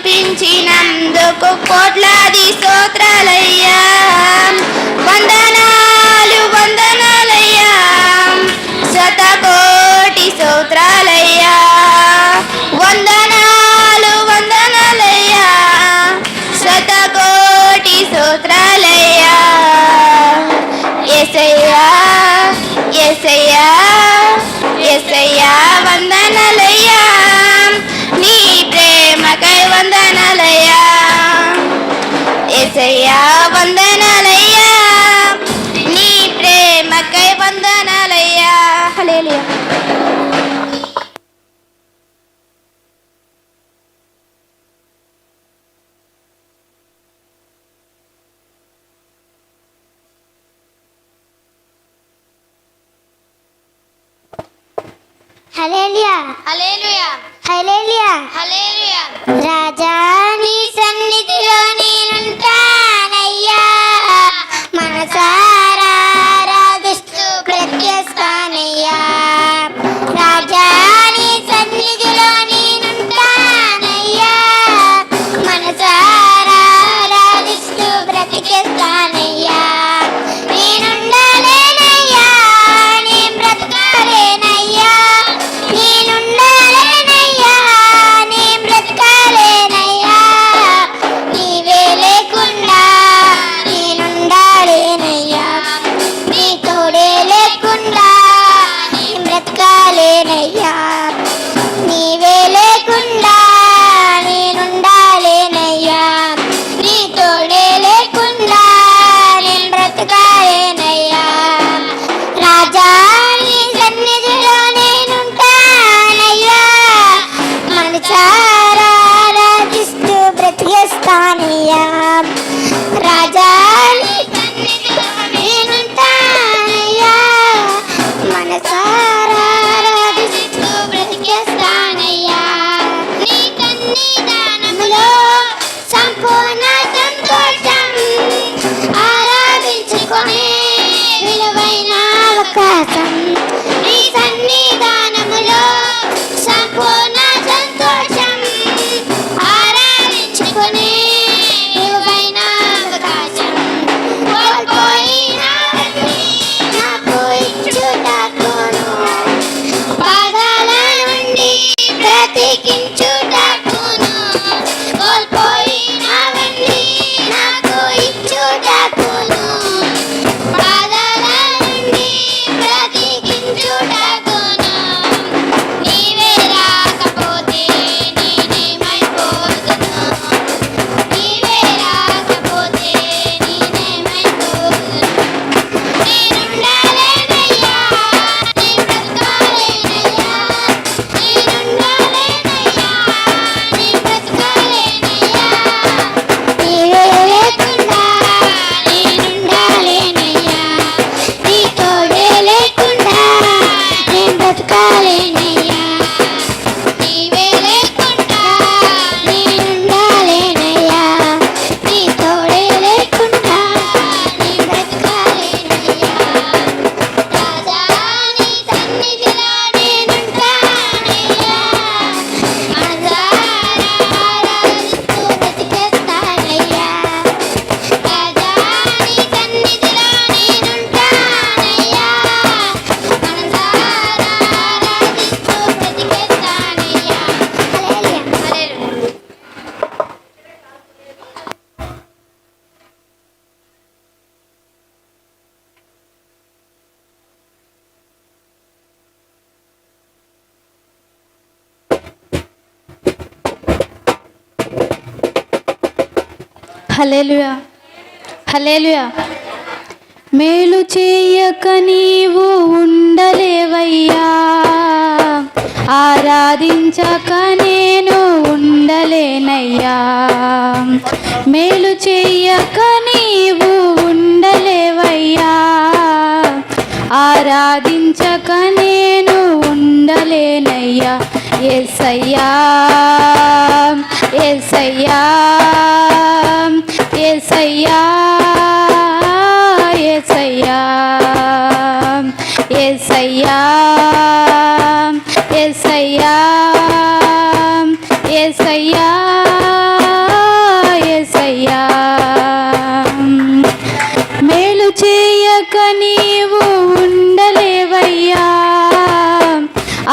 నడిపించినందుకు కోట్లాది స్తోత్రాలయ్యా. వందనాలు వందనాలయ్యా, శతకోటి స్తోత్రాలయ్యా. వందనాలు వందనాలయ్యా, శతకోటి స్తోత్రాలయ్యా. యేసయ్యా యేసయ్యా యేసయ్యా వందనాలయ్యా, నీ ప్రేమకై వందనాలయ్యా. యేసయ్యా వందనాలయ్యా, నీ ప్రేమకై వందనాలయ్యా. హల్లెలూయా. హల్లెలూయా హల్లెలూయా హల్లెలూయా హల్లెలూయా. రాజా నీ సన్నిధిలో నేనుంటానయ్యా, మనసారా ఆరాధిస్తూ బ్రతికేస్తానయ్యా. రాజా నీ సన్నిధిలో నేనుంటానయ్యా, మనసారా ఆరాధిస్తూ బ్రతికేస్తానయ్యా. నేనుండాలేనయ్యా, నీ బ్రతకాలేనయ్యా. నేనుండాలేనయ్యా, నీ బ్రతకాలేనయ్యా. నీవే లేకుండా నేనుండాలేనయ్యా, నీ తోడే లేకుండా నీ బ్రతకాలేనయ్యా. నీవే లేకుండా నేనుండాలేనయ్యా, నీ తోడే లేకుండా నేను బ్రతకాలేనయ్యా. రాజా నీ సన్నిధిలో నేనుంటానయ్యా, మనసారా ఆరాధిస్తూ బ్రతికేస్తానయ్యా. రాజా నీ సన్నిధిలో నేనుంటానయ్యా, మనసారా ఆరాధిస్తూ బ్రతికేస్తానయ్యా. నీ సన్నిధానములో సంపూర్ణ సంతోషం, ఆరాధించుకునే విలువైన అవకాశం. నీ సన్నిధానములో సంపూర్ణ సంతోషం, ఆరాధించుకునే విలువైన అవకాశం. కోల్పోయినవన్నీ నాకు ఇచ్చుటకును, పాదాల నుండి బ్రతికించుటకును. కోల్పోయినవన్నీ నాకు ఇచ్చుటకును, పాదాల నుండి బ్రతికించుటకును. నీవే రాకపోతే నేనేమైపోదును, నీవే రాకపోతే నేనేమైపోదును. నేనుండాలేనయ్యా, నీ బ్రతకాలేనయ్యా. నేనుండాలేనయ్యా, నీ బ్రతకాలేనయ్యా. నీవే లేకుండా నేనుండాలేనయ్యా, నీ తోడే లేకుండా నేను బ్రతకాలేనయ్యా. నీవే లేకుండా నేనుండాలేనయ్యా, నీ తోడే లేకుండా నేను బ్రతకాలేనయ్యా. రాజా నీ సన్నిధిలో నేనుంటానయ్యా, మనసారా ఆరాధిస్తూ బ్రతికేస్తానయ్యా. రాజా నీ సన్నిధిలో నేనుంటానయ్యా, మనసారా ఆరాధిస్తూ బ్రతికేస్తానయ్యా. హల్లెలూయా. హల్లెలూయా హల్లెలూయా. మేలు చేయక నీవు ఉండలేవయ్యా, ఆరాధించక నేను ఉండలేనయ్యా. మేలు చేయక నీవు ఉండలేవయ్యా, ఆరాధించక నేను ఉండలేనయ్యా. యేసయ్యా యేసయ్యా యేసయ్యా యేసయ్యా యేసయ్యా యేసయ్యా యేసయ్యా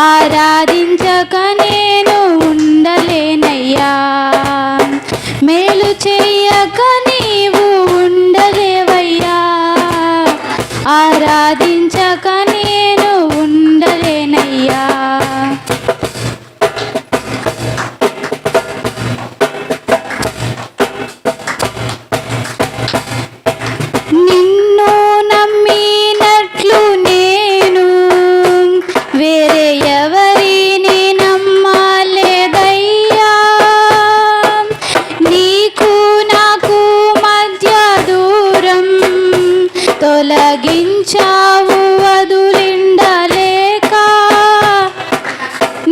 ఆరాధించక నేను ఉండలేనయ్యా మేలు చెయ్యక నీవు ఉండలేవయ్యా ఆరాధించక నేను ఉండలేనయ్యా నిన్ను నమ్మినట్లు నేను వేరే ఎవరిని నమ్మలేదయ్యా నీకు నాకు మధ్య దూరం తొలగించావు వదులిండలేక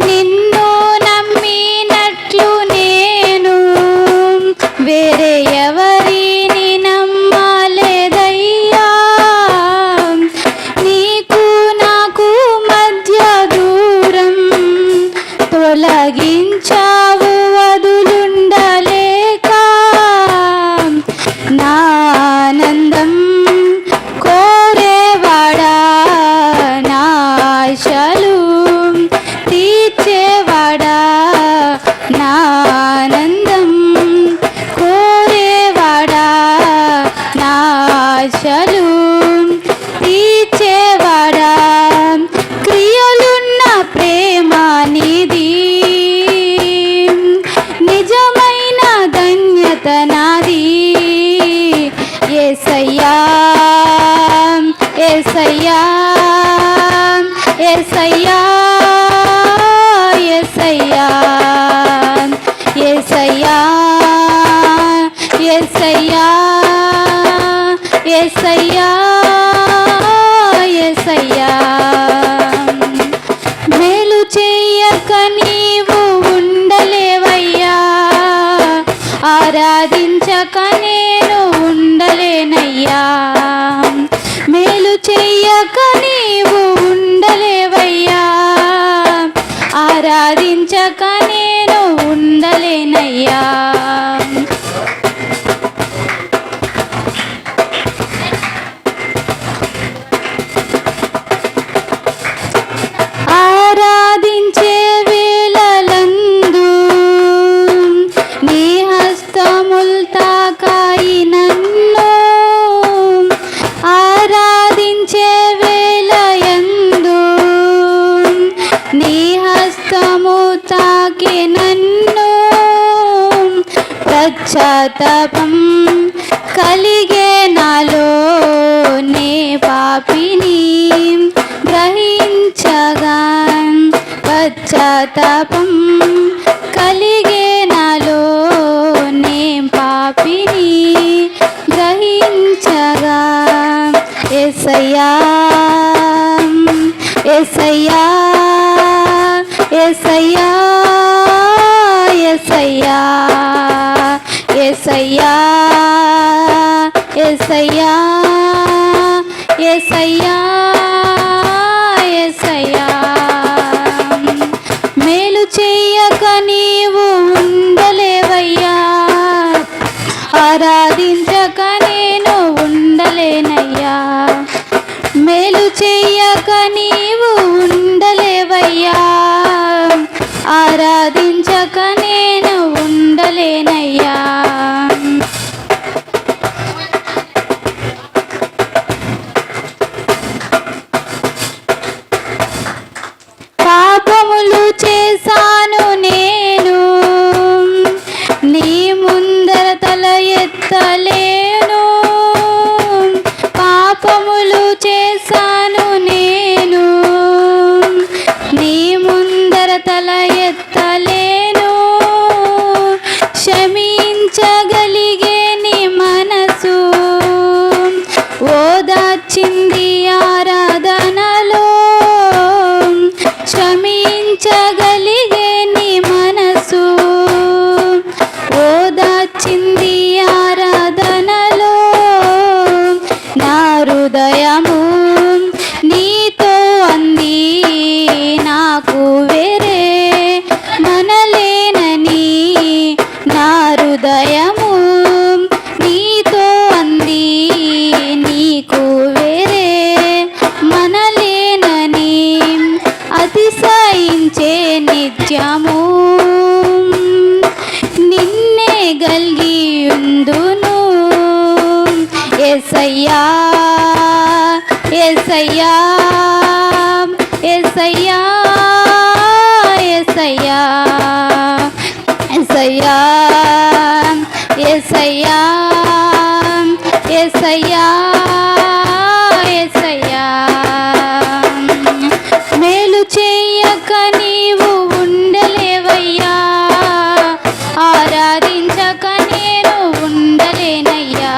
నిన్ను నమ్మినట్లు నేను వేరే ఎవరిని నమ్మలేదయ్యా నీకు నాకు మధ్య దూరం తొలగించావు వదులుండలేక నా ఆనందం కోరేవాడా నా ఆశలు తీర్చేవాడా నా ఆనందం కోరేవాడా నా ఆశలు తీర్చేవాడా క్రియలున్న ప్రేమ నిధి నిజమైన ధన్యత నాది యేసయ్యా యేసయ్యా యేసయ్యా యేసయ్యా యేసయ్యా యేసయ్యా యేసయ్యా యేసయ్యా మేలు చెయ్యక నీవు ఉండలేవయ్యా ఆరాధించక నేను ఉండలేనయ్యా మేలు చెయ్యక నీవు ఉండలేవయ్యా ఆరాధించక నేను ఉండలేనయ్యా ఆరాధించే వేళలందు నీ హస్తముల్ తాకాయి నన్ను ఆరాధించే వేళయందు నీ హస్తము తాకి నన్ను పశ్చాత్తాపం కలిగే నాలో నే పాపిని గ్రహించగా పశ్చాత్తాపం కలిగే నాలో నే పాపిని గ్రహించగా యేసయ్యా యేసయ్యా యేసయ్యా యేసయ్యా యేసయ్యా యేసయ్యా యేసయ్యా యేసయ్యా మేలు చెయ్యక నీవు ఉండలేవయ్యా ఆరాధించక నేను ఉండలేనయ్యా మేలు చెయ్యక నీవు ఉండలేవయ్యా ఆరాధించక నేను ఉండలేనయ్యా పాపములు చేశాను నేను నీ ముందర తల ఎత్తలేను పాపములు చేశాను నేను నీ ముందర తల ఎత్తలేను క్షమించగలిగే నీ మనసు ఓదార్చింది ఆరాధనలో క్షమించగలిగే నీ మనసు ఓదార్చింది ఆరాధనలో నా హృదయము నీతో అంది నాకు వేరే ఆరాధించే నిత్యము నిన్నే గల్గి ఉందును యేసయ్యా యేసయ్యా యేసయ్యా యేసయ్యా యేసయ్యా యేసయ్యా యేసయ్యా యేసయ్యా మేలు చేయక నీవు ఉండలేవయ్యా ఆరాధించక నేను ఉండలేనయ్యా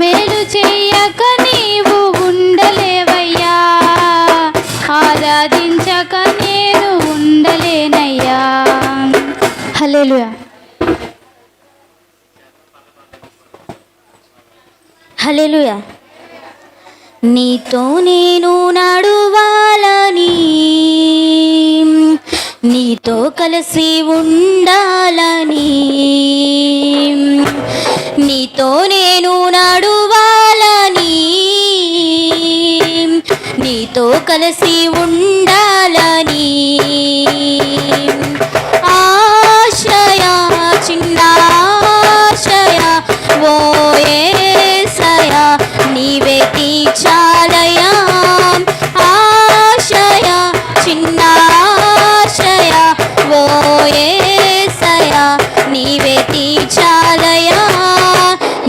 మేలు చేయక నీవు ఉండలేవయ్యా ఆరాధించక నేను ఉండలేనయ్యా హల్లెలూయా హల్లెలూయా నీతో నేను నడువాలని నీతో కలిసి ఉండాలని నీతో నేను నడువాలని నీతో కలిసి ఉండాలని ఆశయా చిన్న ఆశయా ఓ యేసయ్యా నీవే తీర్చాలయా ఆశయా చిన్న ఆశయా ఓ యేసయ్యా నీవే తీర్చాలయా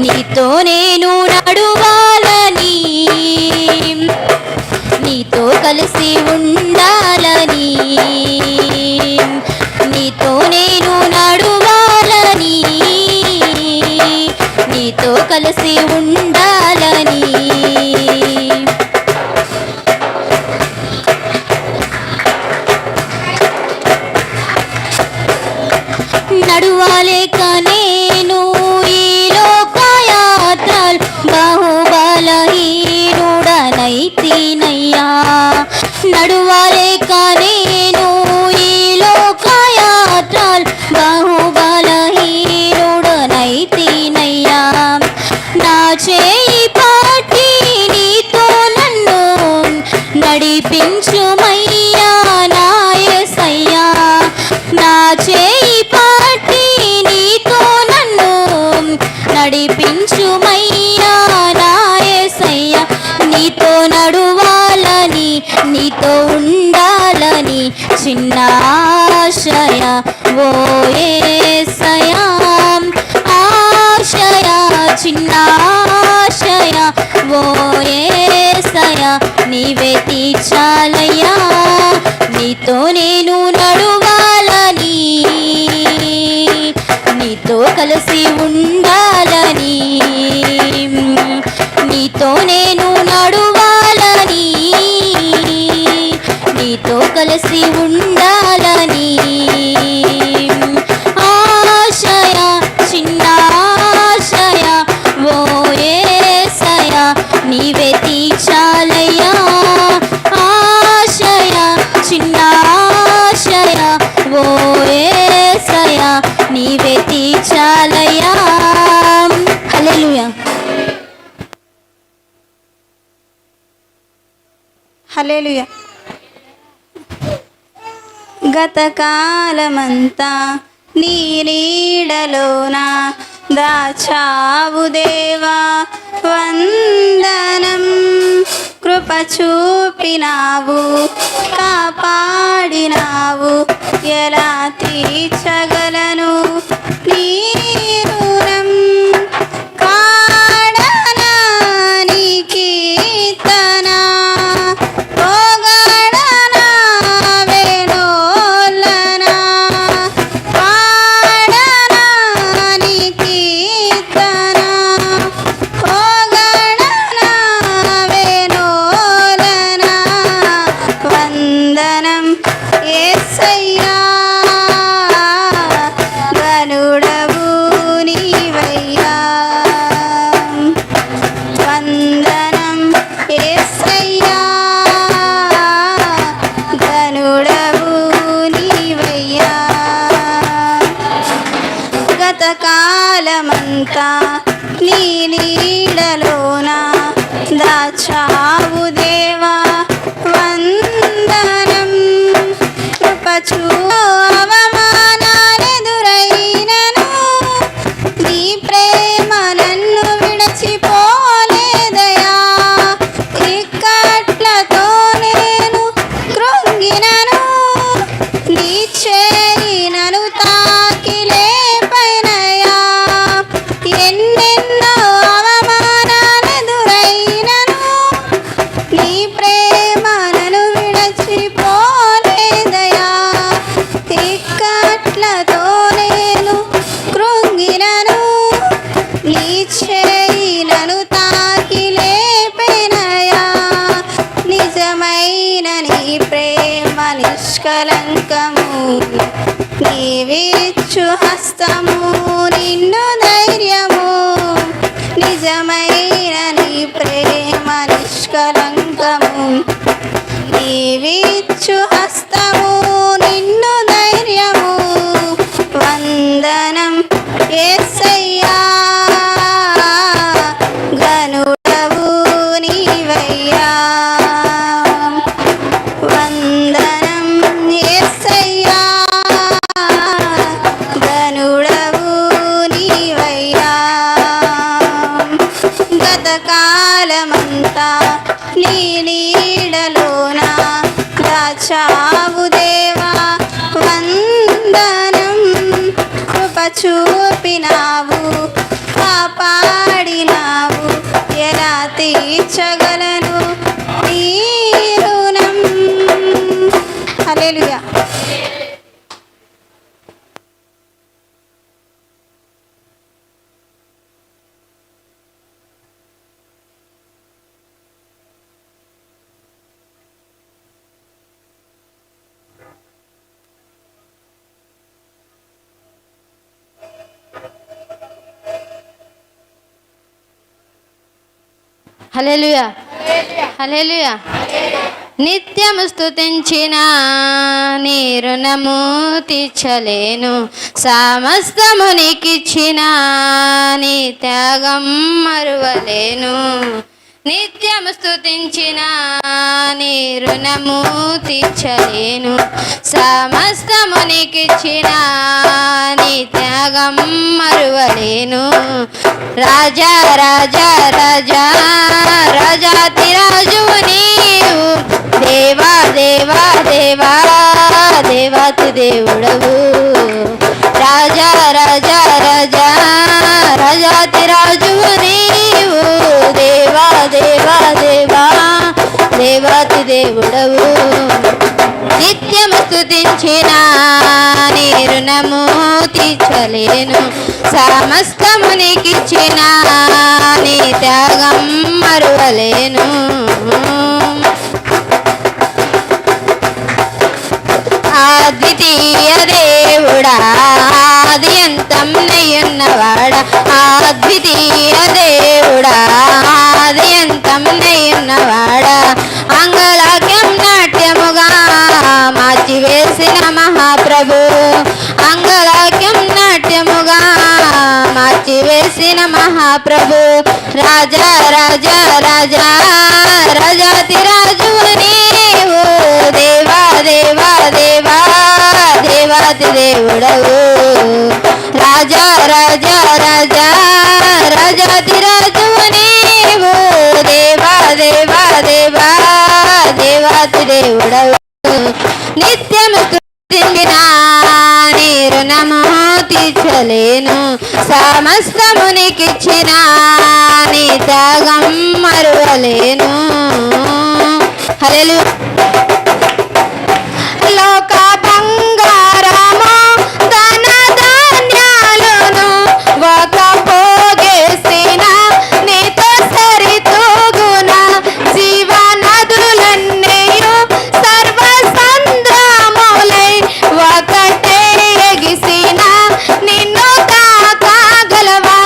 నీతో నేను నడువాలని నీతో కలిసి ఉండాలని నీతో నేను నడువాలని నీతో కలిసి ఉండాలని నడువాలేక నేను ఈ లోకయాత్రల్ బాహుబలహీనుడనైతినయ్యా నడువాలేక నేను ఈ లోకయాత్రల్ బాహుబలహీనుడనైతినయ్యా నా చేయి పట్టి నీతో నన్ను నడిపించుమయ్యా నా యేసయ్యా నా చేయి పట్టి నీతో నన్ను నడిపించుమయ్యా నా యేసయ్యా నీతో నడువాలని నీతో ఉండాలని చిన్న ఆశయ ఓ యేసయ్యా ఆశయ చిన్న ఆశయ ఓ యేసయ్యా నీవే తీర్చాలయ్యా నీతో నేను నడువాలని నీతో కలిసి ఉండాలని నీతో నేను నడువాలని నీతో కలిసి ఉండాలని ఆశయ చిన్న ఆశయ ఓ యేసయ్యా నీవే తీర్చాలయ్యా ఆశయ చిన్న ఆశయ ఓ యేసయ్యా నీవే తీర్చాలయ్యా హల్లెలూయా హల్లెలూయా గతకాలమంతా నీ నీడలోన దాచావు దేవా వందనం కృప చూపినావు కాపాడినావు ఎలా తీర్చగలను నీ రుణం కాడనా నీ కీర్తన పొగడనా వేణోలనా పాడనా నీ కీర్తన పొగడనా వేణోలనా వందనం యేసయ్యా గనుడవు నీవయ్యా వందనం యేసయ్యా గనుడవు నీవయ్యా గతకాలమంతా నీ నీడలోన దాచావు దేవా వందనం లంకము నీవిచ్చు హస్తము నిన్ను ధైర్యము నిజమైన నీ ప్రేమ నిష్కలంకము నీవిచ్చు హస్తము నిన్ను ధైర్యము వందనం యేసయ్యా గనుడవు నీవయ్యా వందనం యేసయ్యా గనుడవు నీవయ్యా గతకాలమంతా నీ నీడలోన దాచావు దేవా వందనం కృప చూపినావు కాపాడినావు ఎలా తీర్చగలను నీ రుణం. హల్లెలూయా. హల్లెలూయా హల్లెలూయా. నిత్యము స్తుతించిన నీ రుణము తీర్చలేను సమస్తము నీకిచ్చిన నీ త్యాగం మరువలేను నిత్యము స్తుతించిన నీ రుణము తీర్చలేను సమస్తము నీకిచ్చిన నీ త్యాగం మరువలేను రాజా రాజా రాజా రాజాతి రాజువు నీవు దేవా దేవా దేవా దేవాతి దేవుడవు రాజా రాజా రాజా రాజాతి రాజువు నీవు దేవా దేవా దేవా దేవాతి దేవుడవు నిత్యము స్తుతించిన నీ రుణము తీర్చలేను సమస్తము నీకిచ్చిన నీ త్యాగం మరువలేను అద్వితీయ దేవుడా ఆది అంతం నెయ్యున్నవాడా అద్వితీయ దేవుడా ఆది అంతం నెయ్యున్నవాడా అంగళాఖ్యం నాట్యముగా మార్చివేసిన మహాప్రభు అంగళాఖ్యం నాట్యముగా మార్చివేసిన మహాప్రభు రాజా రాజా రాజా రాజాతి రాజువు నీవు దేవా దేవా దేవా దేవాతి దేవుడవు రాజా రాజా రాజా రాజాతి రాజువు నీవు దేవా దేవా దేవా దేవాతి దేవుడవు నిత్యము స్తుతించిన నీ రుణము తీర్చలేను సమస్తము నీకిచ్చిన నీ త్యాగం మరువలేను. హల్లెలూయా. లోక బంగారము ధన ధాన్యాలను ఒక పోగేసిన నీతో సరితూగున జీవనదులన్నీయు సర్వ సంద్రములై ఒకటే ఎగిసిన నిన్ను తాకగలవా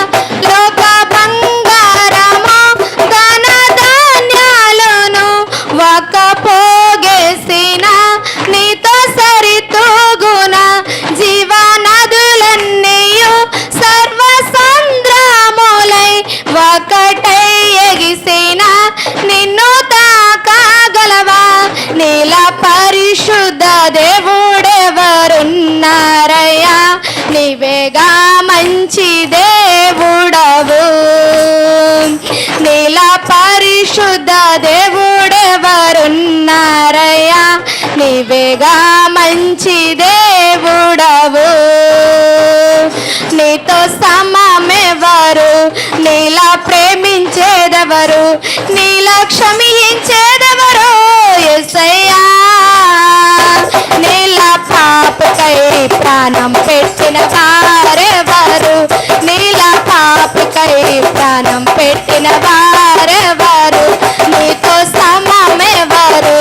లోక బంగారము ధన ధాన్యాలను ఒక పోగేసిన నీతో సరితూగున జీవనదులన్నీయు సర్వ సంద్రములై ఒకటై ఎగిసిన నిన్ను తాకగలవా నీల పరిశుద్ధ దేవుడెవరున్నారయ్యా నీవేగా మంచి దేవుడవు నీల పరిశుద్ధ దేవుడెవరున్నారయ్యా నీవేగా మంచి దేవుడవు నీతో సమమెవరు నీలా ప్రేమించేదెవరు నీలా క్షమించేదెవరు యేసయ్యా నీలా పాపకై ప్రాణం పెట్టిన వారెవరు నీలా పాపకై ప్రాణం పెట్టిన వారెవరు నీతో సమమెవరు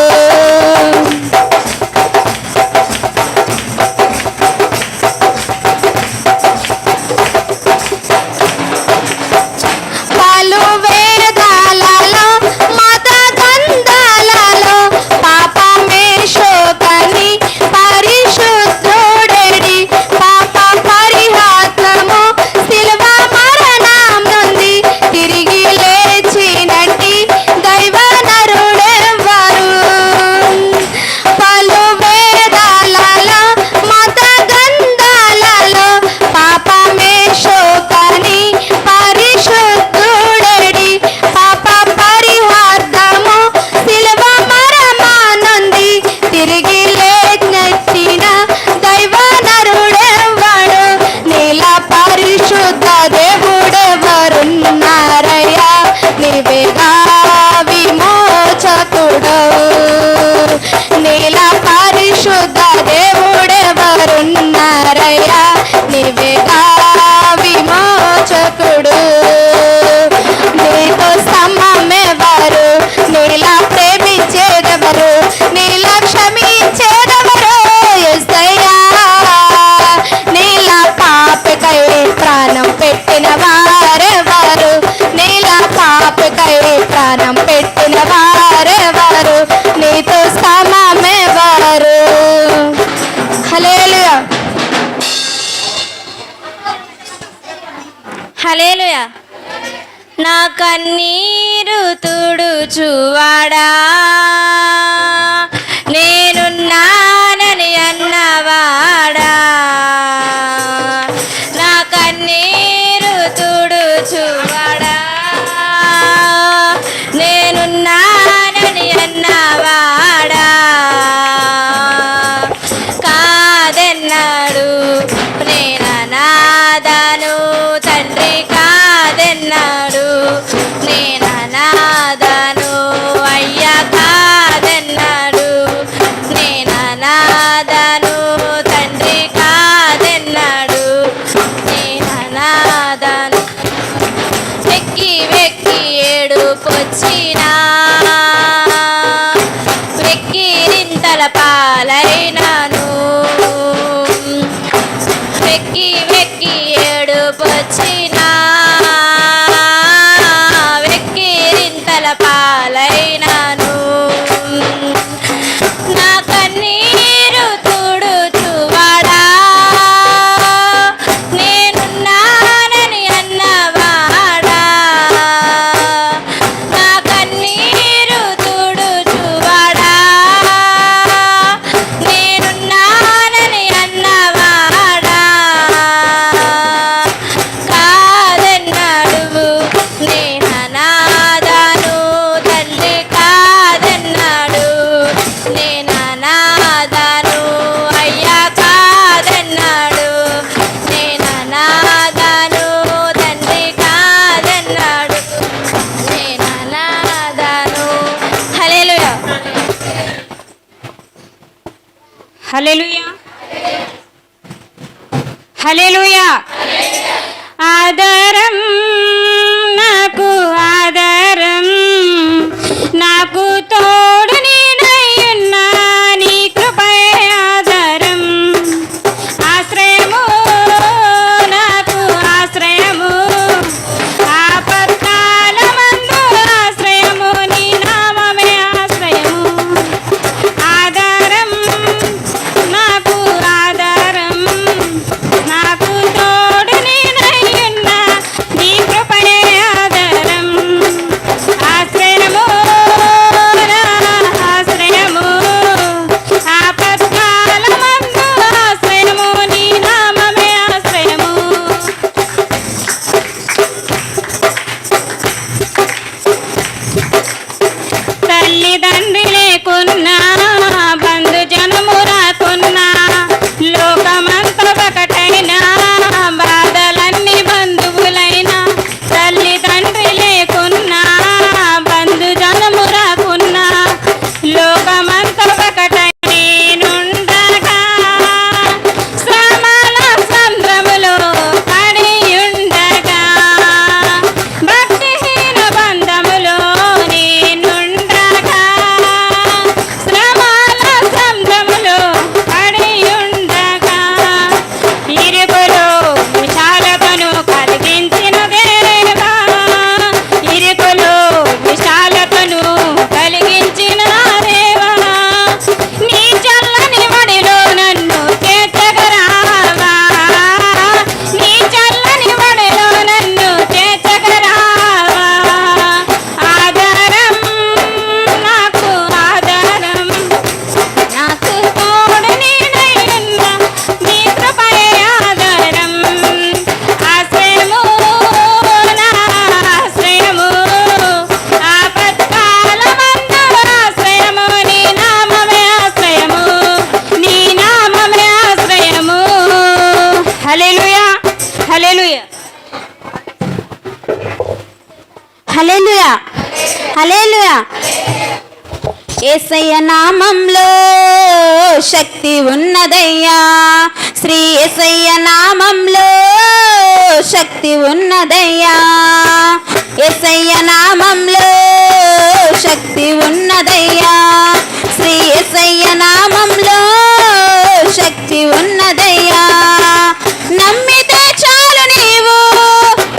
నా కన్నీరు తుడుచువాడా నేనున్నానని అన్నవాడా నా కన్నీరు తుడుచువాడా నేనున్నానని అన్నవాడా కాదెన్నాడు నేననాదను తండ్రి కాదెన్నాడు నేననాదను అయ్యా కాదెన్నాడు నేననాదను తండ్రి కాదెన్నాడు నేననాదను వెక్కి వెక్కి ఏడుపొచ్చినా వెక్కిరింతల పాలైనాను వెక్కి వెక్కి ఏడుపొచ్చినా వెక్కిరింతల పాలైనాను నా కన్నీరు తుడుచువాడా నేనున్నానని అన్నవాడా నా కన్నీరు తుడుచువాడా నేనున్నానని అన్నవాడా కాదన్నాడు నేననాదను తండ్రి కాదన్నాడు నేననాదను అయ్యా కాదన్నాడు నేననాదను తండ్రి కాదన్నాడు నేననాదను హల్లెలూయా హల్లెలూయా హల్లెలూయా ఆధారం నాకు ఆధారం నాకు తోడు నీడయ్యున్నా నీ కృపయే ఆధారం ఆశ్రయము నాకు ఆశ్రయము ఆపత్కాలమందు ఆశ్రయము నీ నామమే ఆశ్రయము ఆధారం నాకు ఆధారం నాకు తోడు నీడయ్యున్నా నీ కృపయే ఆధారం ఆశ్రయము నా ఆశ్రయము ఆపత్కాలమందు ఆశ్రయము నీ నామమే ఆశ్రయము తల్లిదండ్రి లేకున్నా బంధు జనము రాకున్నా లోకమంత ఒకటైనా బాధలన్నీ బంధువులైనా తల్లిదండ్రి లేకున్నా బంధు జనము రాకున్నా లోకమంత ఒకటై నేనుండగా శ్రమల సంద్రములో పడియుండగా భక్తిహీన బంధములో నేనుండగా శ్రమల సంద్రములో పడియుండగా ఇరుకులో విశాలతను కలిగించిన దేవా ఇరుకులో విశాలతను కలిగించిన దేవా నీ చల్లని వడిలో నన్ను చేర్చగరావా నీ చల్లని వడిలో నన్ను చేర్చగరావా ఆధారం నాకు ఆధారం నాకు తోడు నీడయ్యున్నా నీ కృపయే ఆధారం ఆశ్రయము నా ఆశ్రయము ఆపత్కాలమందు ఆశ్రయము నీ నామమే ఆశ్రయము నీ నామమే ఆశ్రయము హల్లెలూయా హల్లెలూయా హల్లెలూయా హల్లెలూయా యేసయ్య నామంలో శక్తి ఉన్నదయ్యా శ్రీ యేసయ్య నామంలో శక్తి ఉన్నదయ్యా యేసయ్య నామంలో శక్తి ఉన్నదయ్యా శ్రీ యేసయ్య నామంలో శక్తి ఉన్నదయ్యా నమ్మితే చాలు నీవు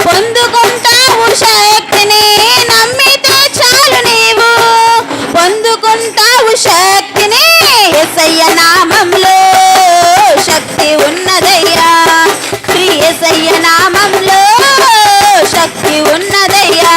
పొందుకుంటావు శక్తిని నమ్మితే చాలు నీవు పొందుకుంటావు శక్తిని యేసయ్య నామంలో శక్తి ఉన్నదయ్యా శ్రీ యేసయ్య నామంలో శక్తి ఉన్నదయ్యా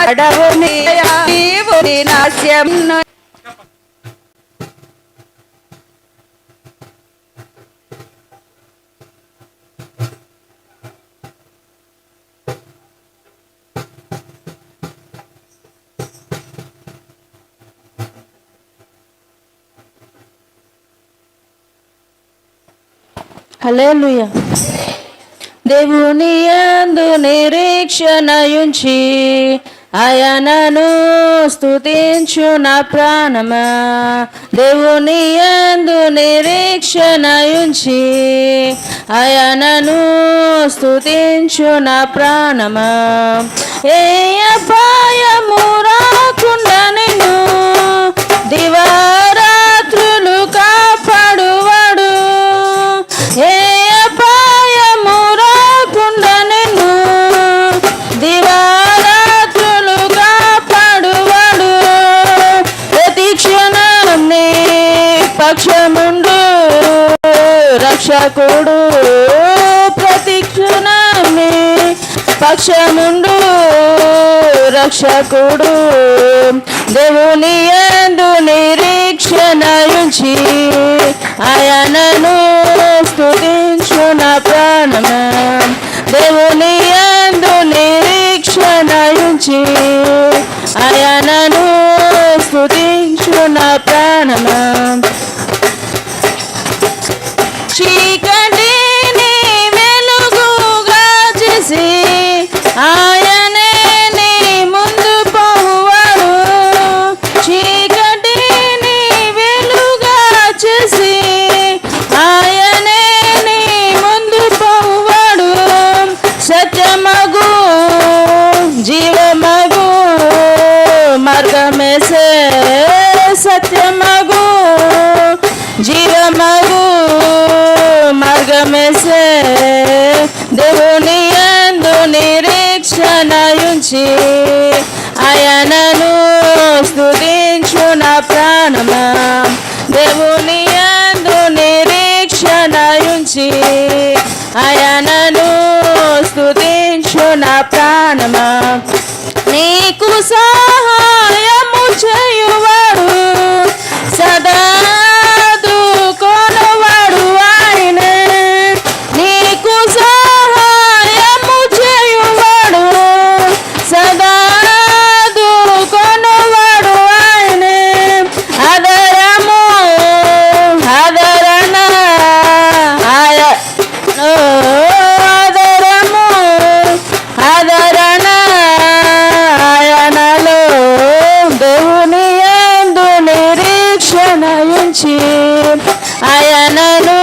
అడవు నీవు నాస్యం హల్లెలూయా. దేవుని యందు నిరీక్షణయుంచి ఆయనను స్తుతించు నా ప్రాణమా. దేవుని యందు నిరీక్షణయుంచి ఆయనను స్తుతించు నా ప్రాణమా. ఏ అపాయము రాకుండా నిన్ను దివారాత్రులు కాపాడువాడు. ఏ అపాయము రాకుండా నిన్ను దివారాత్రులు కాపాడువాడు. ప్రతి క్షణం నీ పక్షముండు రక్షకుడు. ప్రతి క్షణం నీ పక్షముండు రక్షకుడు. దేవుని యందు నిరీక్షణయుంచి ఆయనను స్తుతించు నా ప్రాణమా. దేవుని యందు నిరీక్షణయుంచి ఆయనను స్తుతించు నా ప్రాణమా. చీకటిని వెలుగుగా చేసి ఆయనే నీ ముందు పోవాడు. చీకటిని వెలుగుగా చేసి ఆయనే నీ ముందు పోవాడు. సత్యమగు జీవమగు మార్గమేసే. సత్యమగు జీవమగు మార్గమేసే. దేవుని యందు నిరీక్షణయుంచి ఆయనను స్తుతించు నా ప్రాణమా. దేవుని యందు నిరీక్షణయుంచి ఆయనను స్తుతించు నా ప్రాణమా. నీకు సహాయము చేయువాడు సదా ఆదుకొనువాడు ఆయనే. నీకు సహాయము చేయువాడు సదా ఆదుకొనువాడు ఆయనే. ఆదరము ఆదరణ ఆదరము ఆదరణ ఆయనలో. దేవుని యందు నిరీక్షణయుంచి ఆయనను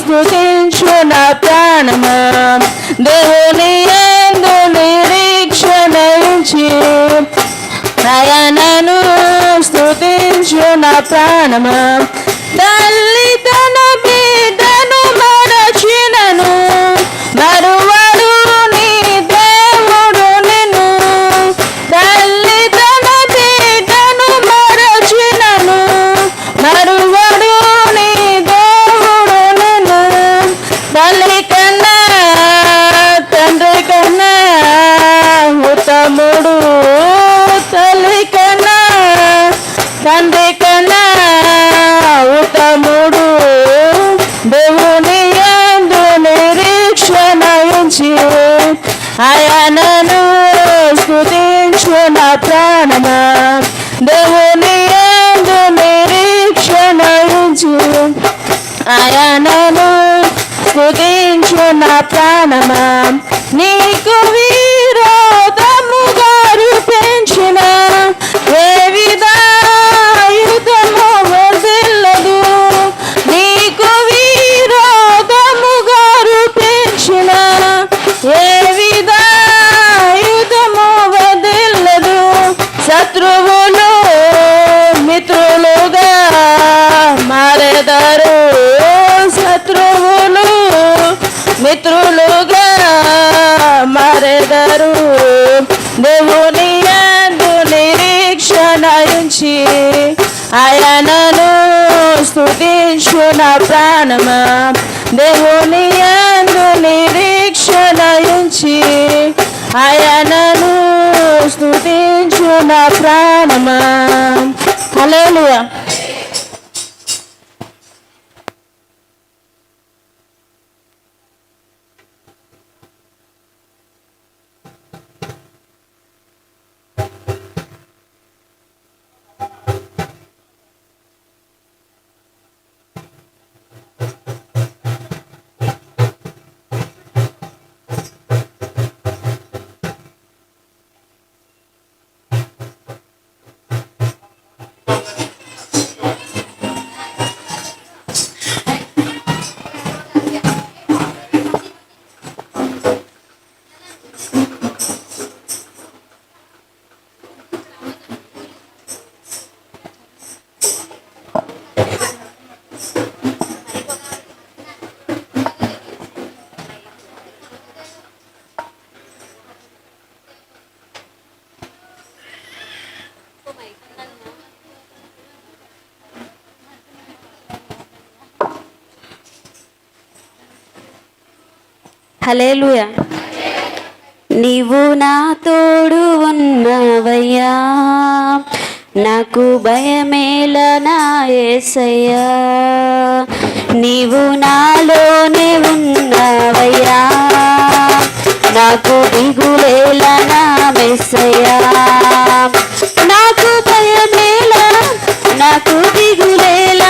స్తుతించు నా ప్రాణమా. దేవుని యందు నిరీక్షణయుంచి ఆయనను స్తుతించు నా ప్రాణమా. తల్లి తన బిడ్డను మరచినను మరువడు నీ దేవుడు నిన్ను. తల్లి తన బిడ్డను మరచినను మరువడు నీ దేవుడు నిన్ను. తల్లి కన్నా తండ్రి కన్నా ఉత్తముడు. తల్లి కన్నా తండ్రి కన్నా ఉత్తముడు. దేవుని యందు నిరీక్షణయుంచి ఆయనను స్తుతించు నా ప్రాణమా. దేవుని యందు నిరీక్షణయుంచి ఆయనను స్తుతించు నా ప్రాణమా. నీకు విరోధముగా రూపించిన ఏ విధాయుధము వర్ధిల్లదు. నీకు విరోధముగా రూపించిన ఏ విధాయుధము వర్ధిల్లదు. శత్రువులు మిత్రులుగా మారెదరు. శత్రువులు మిత్రులుగా మారెదరు. దేవుని యందు నిరీక్షణయుంచి ఆయనను స్తుతించు నా ప్రాణమా. దేవుని యందు నిరీక్షణయుంచి ఆయనను స్తుతించు నా ప్రాణమా. హల్లెలూయా. హల్లెలూయా. నీవు నా తోడు ఉన్నవయ్యా, నాకు భయమేల నా యేసయ్యా. నీవు నాలోనే ఉన్నవయ్యా, నాకు దిగులేల నా మెస్సయ్యా. నాకు భయమేల, నాకు దిగులేల,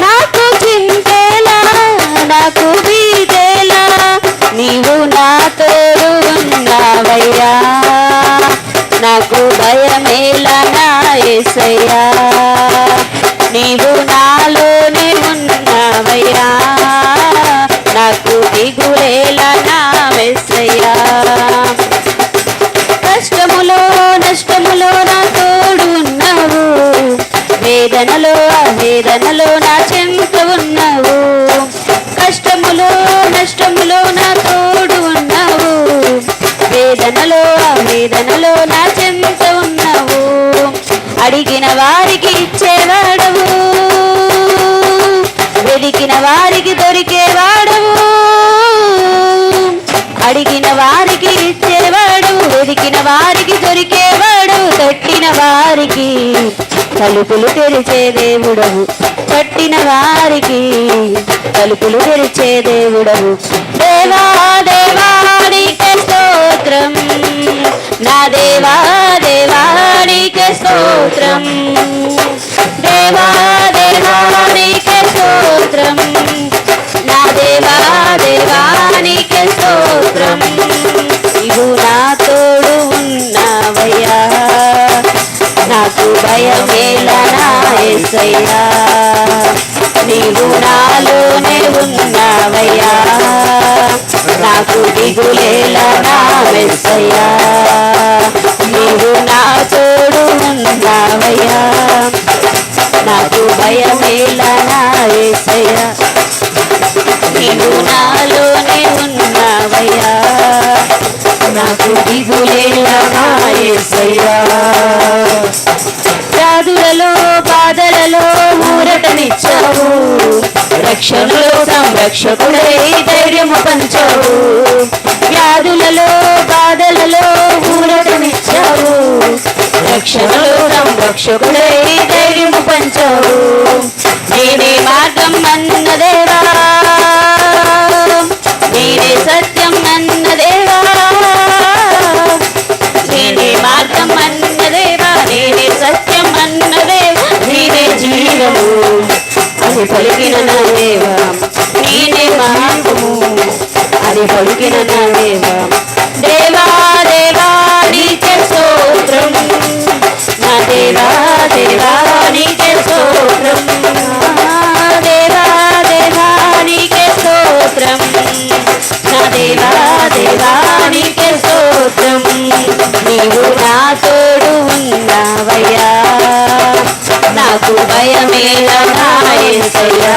నాకు చింతేలా, నాకు బీదేలా. నీవు నా తోడు ఉన్నావయ్యా, నాకు భయమేలా నా యేసయ్యా. నీవు నాలోనే ఉన్నావయ్యా, నాకు దిగులేలా నా మెస్సయ్యా. కష్టములో నష్టములో నా తోడు ఉన్నావు, వేదనలో ఆవేదనలో నా చెంత ఉన్నావు. కష్టములో నష్టములో నా తోడు ఉన్నావు, వేదనలో ఆవేదనలో నా చెంత ఉన్నావు. అడిగిన వారికి ఇచ్చేవాడవు, వెదికిన వారికి దొరికేవాడవు. అడిగిన వారికి ఇచ్చేవాడు, వెదికిన వారికి దొరికేవాడు. తట్టిన వారికి తలుపులు తెరిచే దేవుడవు, పట్టిన వారికి తలుపులు తెరిచే దేవుడవు. దేవా దేవా నీకే స్తోత్రం, నా దేవా దేవా నీకే స్తోత్రం. దేవా దేవా నీకే స్తోత్రం, నా దేవా దేవా నీకే స్తోత్రం. నీవు నా తోడు ఉన్నావయ్యా, నాకు భయమేలా నా యేసయ్యా. నీవు నాలోనే ఉన్నావయ్యా, నాకు దిగులేలా నా మెస్సయ్యా. నీవు నా తోడు ఉన్నావయ్యా, నాకు భయమేలా నా యేసయ్యా. నీవు నాలోనే ఉన్నావయ్యా, నాకు దిగులేలా నా యేసయ్యా. వ్యాధులలో బాధలలో ఊరటనిచ్చావు, రక్షణలో సంరక్షకుడై ధైర్యము పంచావు. వ్యాధులలో బాధలలో ఊరటనిచ్చావు, రక్షణలో సంరక్షకుడై ధైర్యము పంచావు. నేనే మార్గం అన్న దేవా, నేనే సత్యం అన్న దేవా, నేనే మార్గం అన్న దేవా, నేనే సత్యం అన్న దేవా, నేనే జీవము అది పలికిన నా దేవా. నేనే మార్గము అది పలికిన నా దేవా. దేవా దేవా నీకే స్తోత్రం, నా దేవా దేవా నీకే స్తోత్రం. దేవా దేవా నీకే స్తోత్రం, నా దేవా దేవా నీకే స్తోత్రం. నీవు నా తోడు ఉన్నావయ్యా, నాకు భయమేలా నా యేసయ్యా.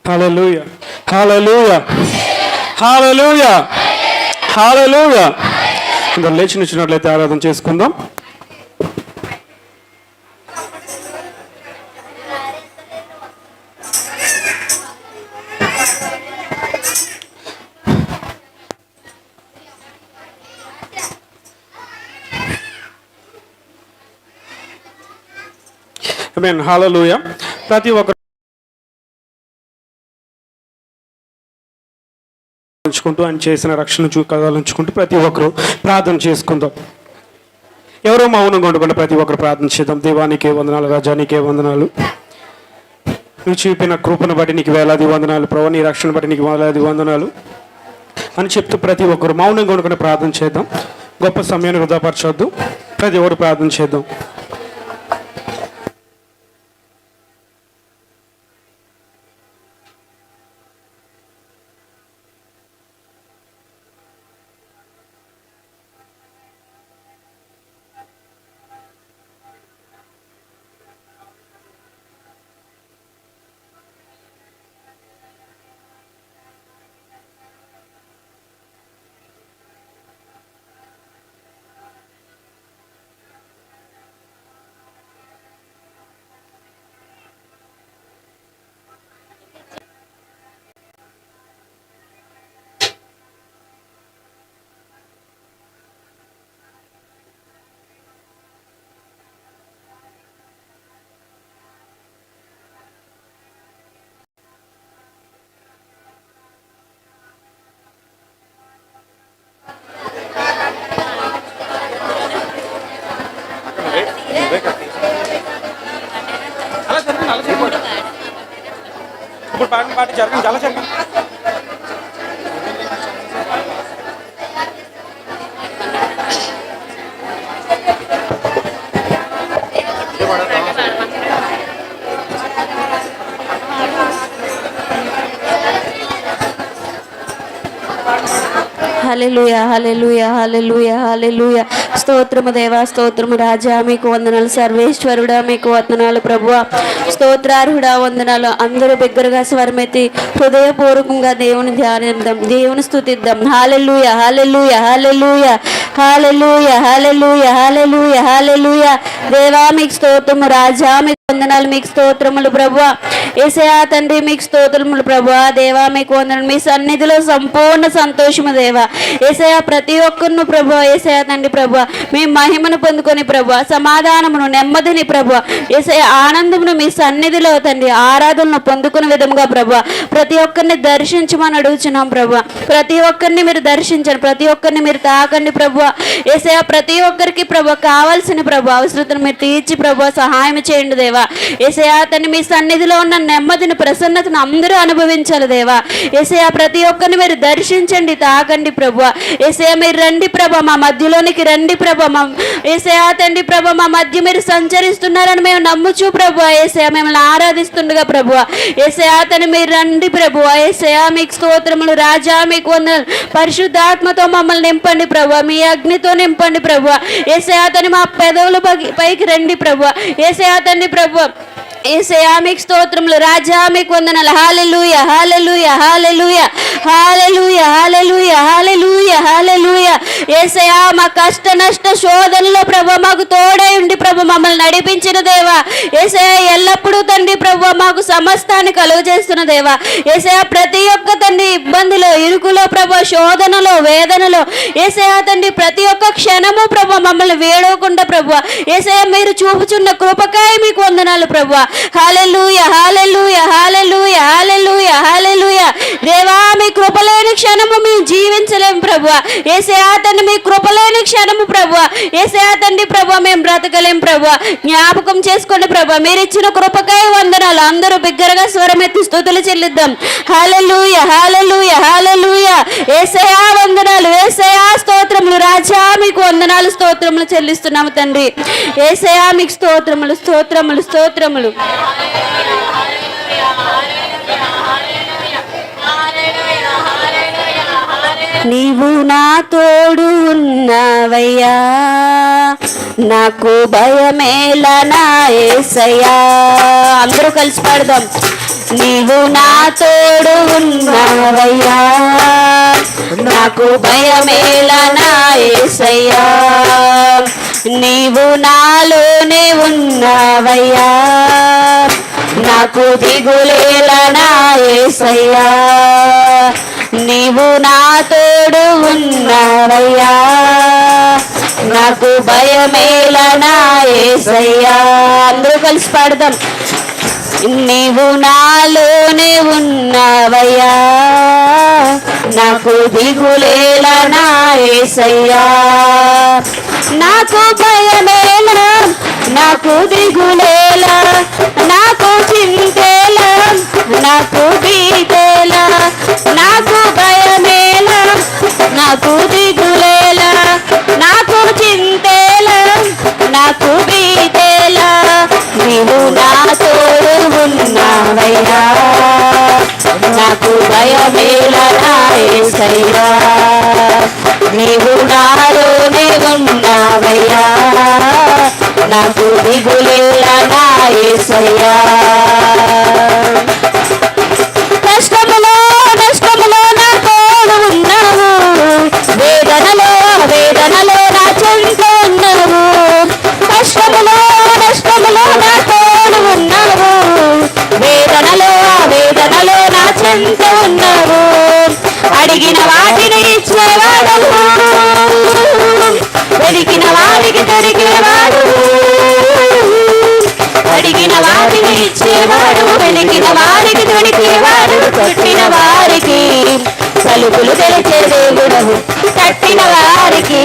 హల్లెలూయా, హల్లెలూయా, హల్లెలూయా, హల్లెలూయా. అందరూ లేచి నిల్చున్నట్లయితే ఆరాధన చేసుకుందాం. ఆమేన్. హల్లెలూయా. ప్రతి ఒక్కరు ఉంచుకుంటూ ఆయన చేసిన రక్షణ కదాలించుకుంటూ ప్రతి ఒక్కరు ప్రార్థన చేసుకుందాం. ఎవరో మౌనంగా ఉండకుండా ప్రతి ఒక్కరు ప్రార్థన చేద్దాం. దేవానికే వందనాలు, రాజానికే వందనాలు, నువ్వు చూపిన కృపను బట్టి నీకు వేలాది వందనాలు ప్రభు, నీ రక్షణ బట్టి నీకు వేలాది వందనాలు అని చెప్తూ ప్రతి ఒక్కరు మౌనంగా ఉండకుండా ప్రార్థన చేద్దాం. గొప్ప సమయాన్ని వృధాపరచొద్దు. ప్రతి ఒక్కరు ప్రార్థన చేద్దాం. ఇప్పుడు పాటి జరగండి, చాలా జరగండి. హల్లెలూయా, హల్లెలూయా, హల్లెలూయా, హల్లెలూయా. స్తోత్రము దేవా, స్తోత్రము రాజా, మీకు వందనాలు. సర్వేశ్వరుడా మీకు వందనాలు. ప్రభువా స్తోత్రార్హుడా వందనాలు. అందరూ బిగ్గరగా స్వరమెత్తి హృదయపూర్వకంగా దేవుని ధ్యానిద్దాం, దేవుని స్తుతిద్దాం. హల్లెలూయా, హల్లెలూయా, హల్లెలూయా, హల్లెలూయా, హల్లెలూయా, హల్లెలూయా, హల్లెలూయా. దేవా మీకు స్తోత్రము, రాజా మీకు వందనాలు, మీకు స్తోత్రములు. ప్రభువా యేసయ్యా తండ్రి మీకు స్తోత్రములు. ప్రభువా దేవా మీకు వందనాలు. మీ సన్నిధిలో సంపూర్ణ సంతోషము దేవా. యేసయ్యా ప్రతి ఒక్కరిను ప్రభువా, యేసయ్యా తండ్రి ప్రభువా మీ మహిమను పొందుకొని ప్రభువా, సమాధానమును నెమ్మదిని ప్రభువా, యేసయ్యా ఆనందమును మీ సన్నిధిలో తండ్రి ఆరాధనను పొందుకునే విధముగా ప్రభువా ప్రతి ఒక్కరిని దర్శించమని అడుగుచున్నాం. ప్రభువా ప్రతి ఒక్కరిని మీరు దర్శించండి, ప్రతి ఒక్కరిని మీరు తాకండి ప్రభువా. యేసయ్యా ప్రతి ఒక్కరికి ప్రభువా కావాల్సిన ప్రభువా అవసరతను మీరు తీర్చి ప్రభువా సహాయం చేయండి దేవా. యేసయ్యా తండ్రి మీ సన్నిధిలో ఉన్న నెమ్మదిని, ప్రసన్నతను అందరూ అనుభవించాలి దేవా. యేసయ్యా ప్రతి ఒక్కరిని మీరు దర్శించండి, తాకండి ప్రభువా. యేసయ్యా మీరు రండి ప్రభా, మా మధ్యలోనికి రండి ప్రభా. మా యేసయ్యా తండ్రి ప్రభా మా మధ్య మీరు సంచరిస్తున్నారని మేము నమ్ముచు ప్రభువా. యేసయ్యా మిమ్మల్ని ఆరాధిస్తుండగా ప్రభువా, యేసయ్యా తండ్రి మీరు రండి ప్రభువా. యేసయ్యా మీకు స్తోత్రములు, రాజా మీకు వందనాలు. పరిశుద్ధాత్మతో మమ్మల్ని నింపండి ప్రభువా, మీ అగ్నితో నింపండి ప్రభువా. యేసయ్యా తండ్రి మా పెదవుల పైకి రండి ప్రభువా. యేసయ్యా తండ్రి ప్రభువా, యేసయ్యా మీకు స్తోత్రములు, రాజా మీకు వందనాలు. హల్లెలూయా, హల్లెలూయా, హల్లెలూయా, హల్లెలూయా, హల్లెలూయా, హల్లెలూయా, హల్లెలూయా. యేసయ్యా మా కష్ట నష్ట శోధనలో ప్రభువా మాకు తోడై ఉండి ప్రభు మమ్మల్ని నడిపించిన దేవా. యేసయ్యా ఎల్లప్పుడూ తండ్రి ప్రభువా మాకు సమస్తాన్ని కలుగజేస్తున్న దేవా. యేసయ్యా ప్రతి ఒక్క తండ్రి ఇబ్బందిలో, ఇరుకులో ప్రభువా, శోధనలో, వేదనలో యేసయ్యా తండ్రి ప్రతి ఒక్క క్షణము ప్రభువా మమ్మల్ని వేడవకుండా ప్రభువా యేసయ్యా మీరు చూపుచున్న కృపకాయ మీకు వందనాలు ప్రభువా. హల్లెలూయా, హల్లెలూయా, హల్లెలూయా, హల్లెలూయా, హల్లెలూయా. దేవా మీ కృపలేని క్షణము మేము జీవించలేము ప్రభువా. యేసయ్యా తండ్రి మీ కృపలేని క్షణము ప్రభువా, యేసయ్యా తండ్రి ప్రభువా మేము బ్రతకలేం ప్రభువా. జ్ఞాపకం చేసుకోండి ప్రభువా, మీరు ఇచ్చిన కృపకాయ వందనాలు. అందరూ బిగ్గరగా స్వరమెత్తి స్తుతులు చెల్లిద్దాం. హల్లెలూయా, హల్లెలూయా, హల్లెలూయా. యేసయ్యా వందనాలు, యేసయ్యా స్తోత్రములు, రాజా మీకు వందనాలు, స్తోత్రములు చెల్లిస్తున్నాము తండ్రి. యేసయ్యా మీకు స్తోత్రములు, స్తోత్రములు, స్తోత్రములు. నీవు నా తోడు ఉన్నావయ్యా, నాకు భయమేలా నా యేసయ్యా. అందరూ కలిసి పాడదాం. నీవు నా తోడు ఉన్నావయ్యా, నాకు భయమేలా నా యేసయ్యా. నీవు నాలోనే ఉన్నావయ్యా, నాకు దిగులేలా నా యేసయ్యా. నీవు నా తోడు ఉన్నావయ్యా, నాకు భయమేల నా యేసయ్యా. అందరూ కలిసి పాడదాం. నీవు నాలోనే ఉన్నావయ్యా, నాకు దిగులేల నా యేసయ్యా. నాకు భయమేల, నాకు దిగులేల, నాకు చింతేల, నాకు భీతేల. నాకు భయమేల, నాకు దిగులేల, నాకు చింతేల, నాకు భీతేల. నీవు నా తోడు ఉన్నావయ్యా, నాకు భయమేల నా యేసయ్యా. నీవు నాలోనే ఉన్నావయ్యా, నాకు దిగులేల నా యేసయ్యా. కష్టములో నష్టములో నా తోడు ఉన్నావు, వేదనలో వేదనలో నా చెంత ఉన్నావు. కష్టములో నష్టములో నా తోడు ఉన్నావు, వేదనలో వేదనలో నా చెంత ఉన్నావు. అడిగిన వాటిని ఇచ్చేవాడు, వెలికిన వారికి దొరికేవాడు. అడిగిన వాటిని ఇచ్చేవాడు, వెలికిన వారికి దొరికేవాడు. కొట్టిన వారికి తలుపులు తెరిచే దేవుడవు, కట్టిన వారికి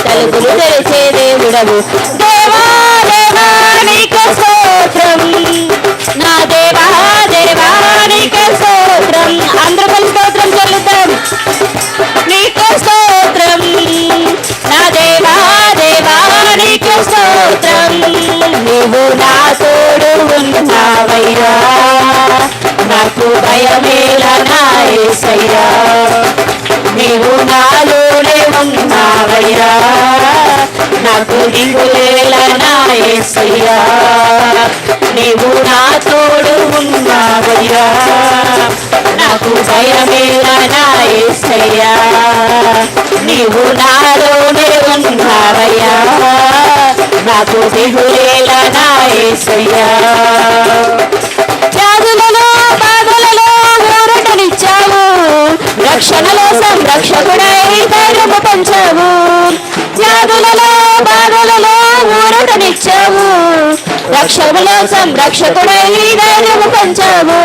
తలుపులు తెరిచే దేవుడవు. దేవా దేవా నీకు స్తోత్రం, నా దేవా దేవా నీకు స్తోత్రం. అందరూ కలిసి స్తోత్రం చెల్లుతాం. నీకు స్తోత్రం, నా దేవా దేవా నీకు స్తోత్రం. నీవు నా తోడు ఉన్నావయ్యా, నాకు భయమేల నా యేసయ్యా. నీవు నాలోనే ఉన్నావయ్యా, నాకు దిగులేల నా యేసయ్యా. నీవు నా తోడు ఉన్నావయ్యా, నాకు భయమేల నా యేసయ్యా. నీవు నాలోనే ఉన్నావయ్యా, నాకు దిగులేల నా యేసయ్యా. వ్యాధులలో బాధలలో ఊరటనిచ్చావు, రక్షణలో సంరక్షకుడై ధైర్యము పంచావు. వ్యాధులలో బాధలలో ఊరటనిచ్చావు, రక్షణలో సంరక్షకుడై ధైర్యము పంచావు.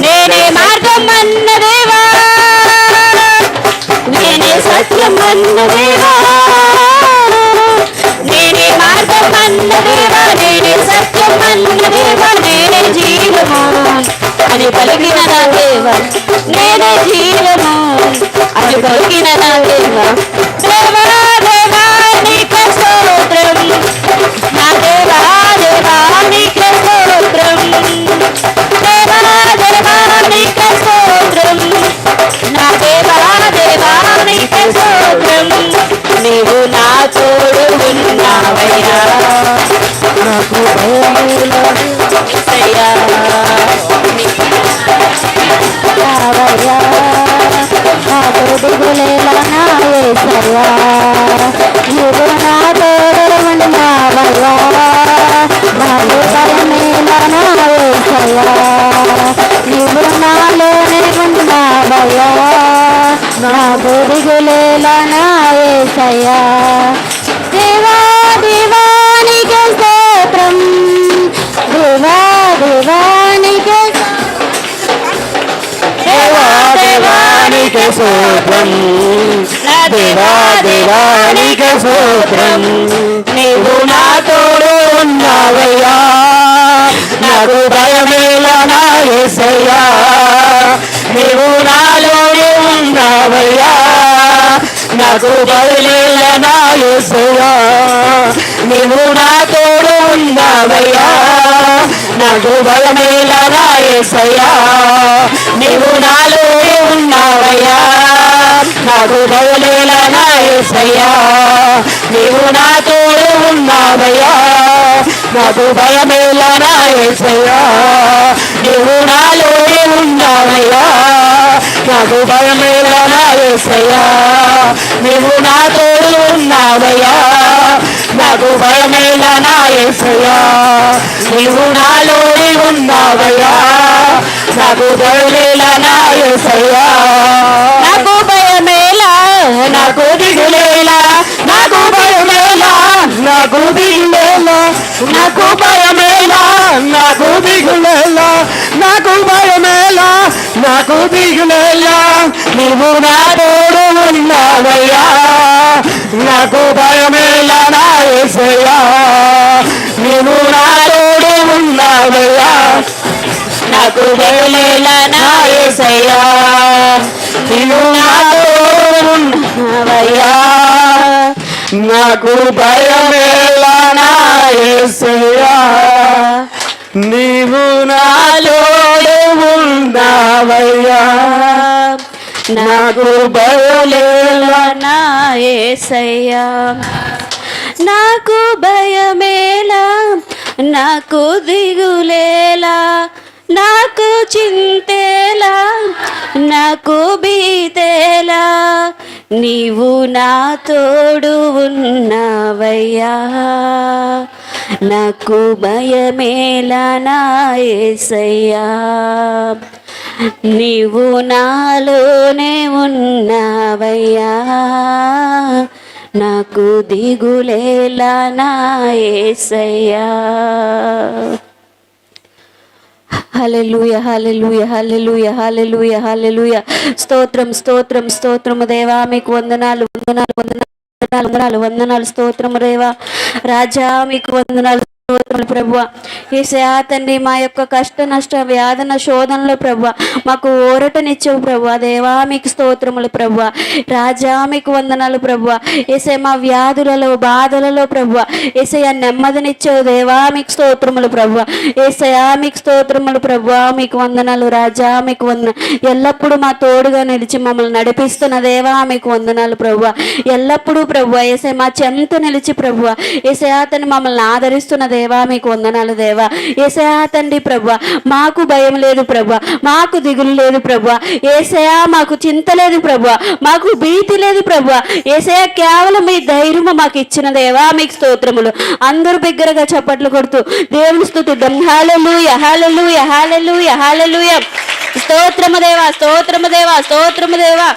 నేనే మార్గం అన్న దేవా, నేనే సత్యం అన్న దేవా, నేనే మార్గం అన్న దేవా, నేనే సత్యం అన్న దేవా. నేనే జీవము అని పలికిన నా దేవా, నేనే జీవము అని పలికిన నా దేవా. దేవా దేవా నీకు స్తోత్రం, నా దేవా దేవా నీకు స్తోత్రం. దేవా దేవా నీకు స్తోత్రం, నా దేవా దేవా నీకు స్తోత్రం. నీవు నా తోడు ఉన్నావయ్యా, నాకు భయమేల యేసయ్యా. నాకు దిగులేల నా యేసయ్యా. నీవు నా తోడు ఉన్నావయ్యా, నాకు భయమేల నా యేసయ్యా. నీవు నాలోనే ఉన్నావయ్యా, నాకు దిగులేల నా యేసయ్యా. దేవా దేవా నీకు స్తోత్రం, దేవా దేవా నీకు దేవా దేవా నీకు స్తోత్రం, దేవా దేవా నీకు స్తోత్రం. నీవు నా తోడు ఉన్నావయ్యా, నాకు భయమేల నా యేసయ్యా. నీవు నాలోనే ఉన్నావయ్యా, నాకు భయమేల నా యేసయ్యా. నీవు నా తోడు ఉన్నావయ్యా, నాకు భయమేల నా యేసయ్యా. నీవు నాలోనే ఉన్నావయ్యా, నాకు భయమేల నా యేసయ్యా. నీవు నా తోడు ఉన్నావయ్యా, నాకు భయమేల నా యేసయ్యా. నీవు నాలోనే ఉన్నావయ్యా, నాకు భయమేల నా యేసయ్యా. నీవు నా తోడు ఉన్నావయ్యా, నాకు భయమేల నా యేసయ్యా. నీవు నాలోనే ఉన్నావయ్యా, నాకు భయమేల నా యేసయ్యా. నాకు భయమేల, నాకు దిగులేల, నాకు భయమేల నాకు దిగులేలా, నాకు భయమేలా, నాకు దిగులేలా, నాకు భయమేలా, నాకు దిగులేలా, నీవు నా తోడు ఉన్నావయ్యా, నాకు భయమేలా నా యేసయ్యా, నీవు నా తోడు ఉన్నావయ్యా, నాకు భయమేలా నా యేసయ్యా, నీవు నా తోడు ఉన్నావయ్యా, నాకు భయమేలా నా యేసయ్యా, నీవు నాలోనే ఉన్నావయ్యా, నాకు భయమేలా నా యేసయ్యా, నాకు భయమేలా, నాకు దిగులేలా, నాకు చింతేలా, నాకు భీతేలా, నీవు నా తోడు ఉన్నావయ్యా, నాకు భయమేలా నా యేసయ్యా, నీవు నాలోనే ఉన్నావయ్యా, నాకు దిగులేలా నా యేసయ్యా. హల్లెలూయా హల్లెలూయా హల్లెలూయా హల్లెలూయా హల్లెలూయా. స్తోత్రం స్తోత్రం స్తోత్రము దేవా, మీకు వందనాలు వందనాలు వందనాలు వందనాలు వందనాలు. స్తోత్రము దేవా రాజా, మీకు వందనాలు స్తోత్రములు ప్రభువా. యేసయ్యా తండ్రి, మా యొక్క కష్ట నష్ట వ్యాధన శోధనలో ప్రభువా మాకు ఊరటనిచ్చావు ప్రభువా. దేవా మీకు స్తోత్రములు ప్రభువా. రాజా మీకు వందనాలు ప్రభువా. యేసయ్య మా వ్యాధులలో బాధలలో ప్రభువా యేసయ్య నెమ్మదినిచ్చావు దేవా, మీకు స్తోత్రములు ప్రభువా. యేసయ్య మీకు స్తోత్రములు ప్రభువా, మీకు వందనాలు రాజా, మీకు ఎల్లప్పుడూ మా తోడుగా నిలిచి మమ్మల్ని నడిపిస్తున్న దేవా, మీకు వందనాలు ప్రభువా. ఎల్లప్పుడూ ప్రభువా యేసయ్య మా చెంత నిలిచి ప్రభువా యేసయ్య తండ్రి మమ్మల్ని ఆదరిస్తున్న దేవా, మీకు వందనాలు దేవా. యేసయ్య తండ్రి ప్రభువా, మాకు భయం లేదు ప్రభువా, మాకు దిగులు లేదు ప్రభువా. యేసయ్య మాకు చింత లేదు ప్రభువా, మాకు భీతి లేదు ప్రభువా. యేసయ్య కేవలం మీ ధైర్యము మాకు ఇచ్చిన దేవా, మీకు స్తోత్రములు. అందరూ బిగ్గరగా చప్పట్లు కొడుతూ దేవుని స్తుతిద్దాం. హల్లెలూయా హల్లెలూయా హల్లెలూయా హల్లెలూయా. స్తోత్రము దేవా, స్తోత్రము దేవా, స్తోత్రము దేవా.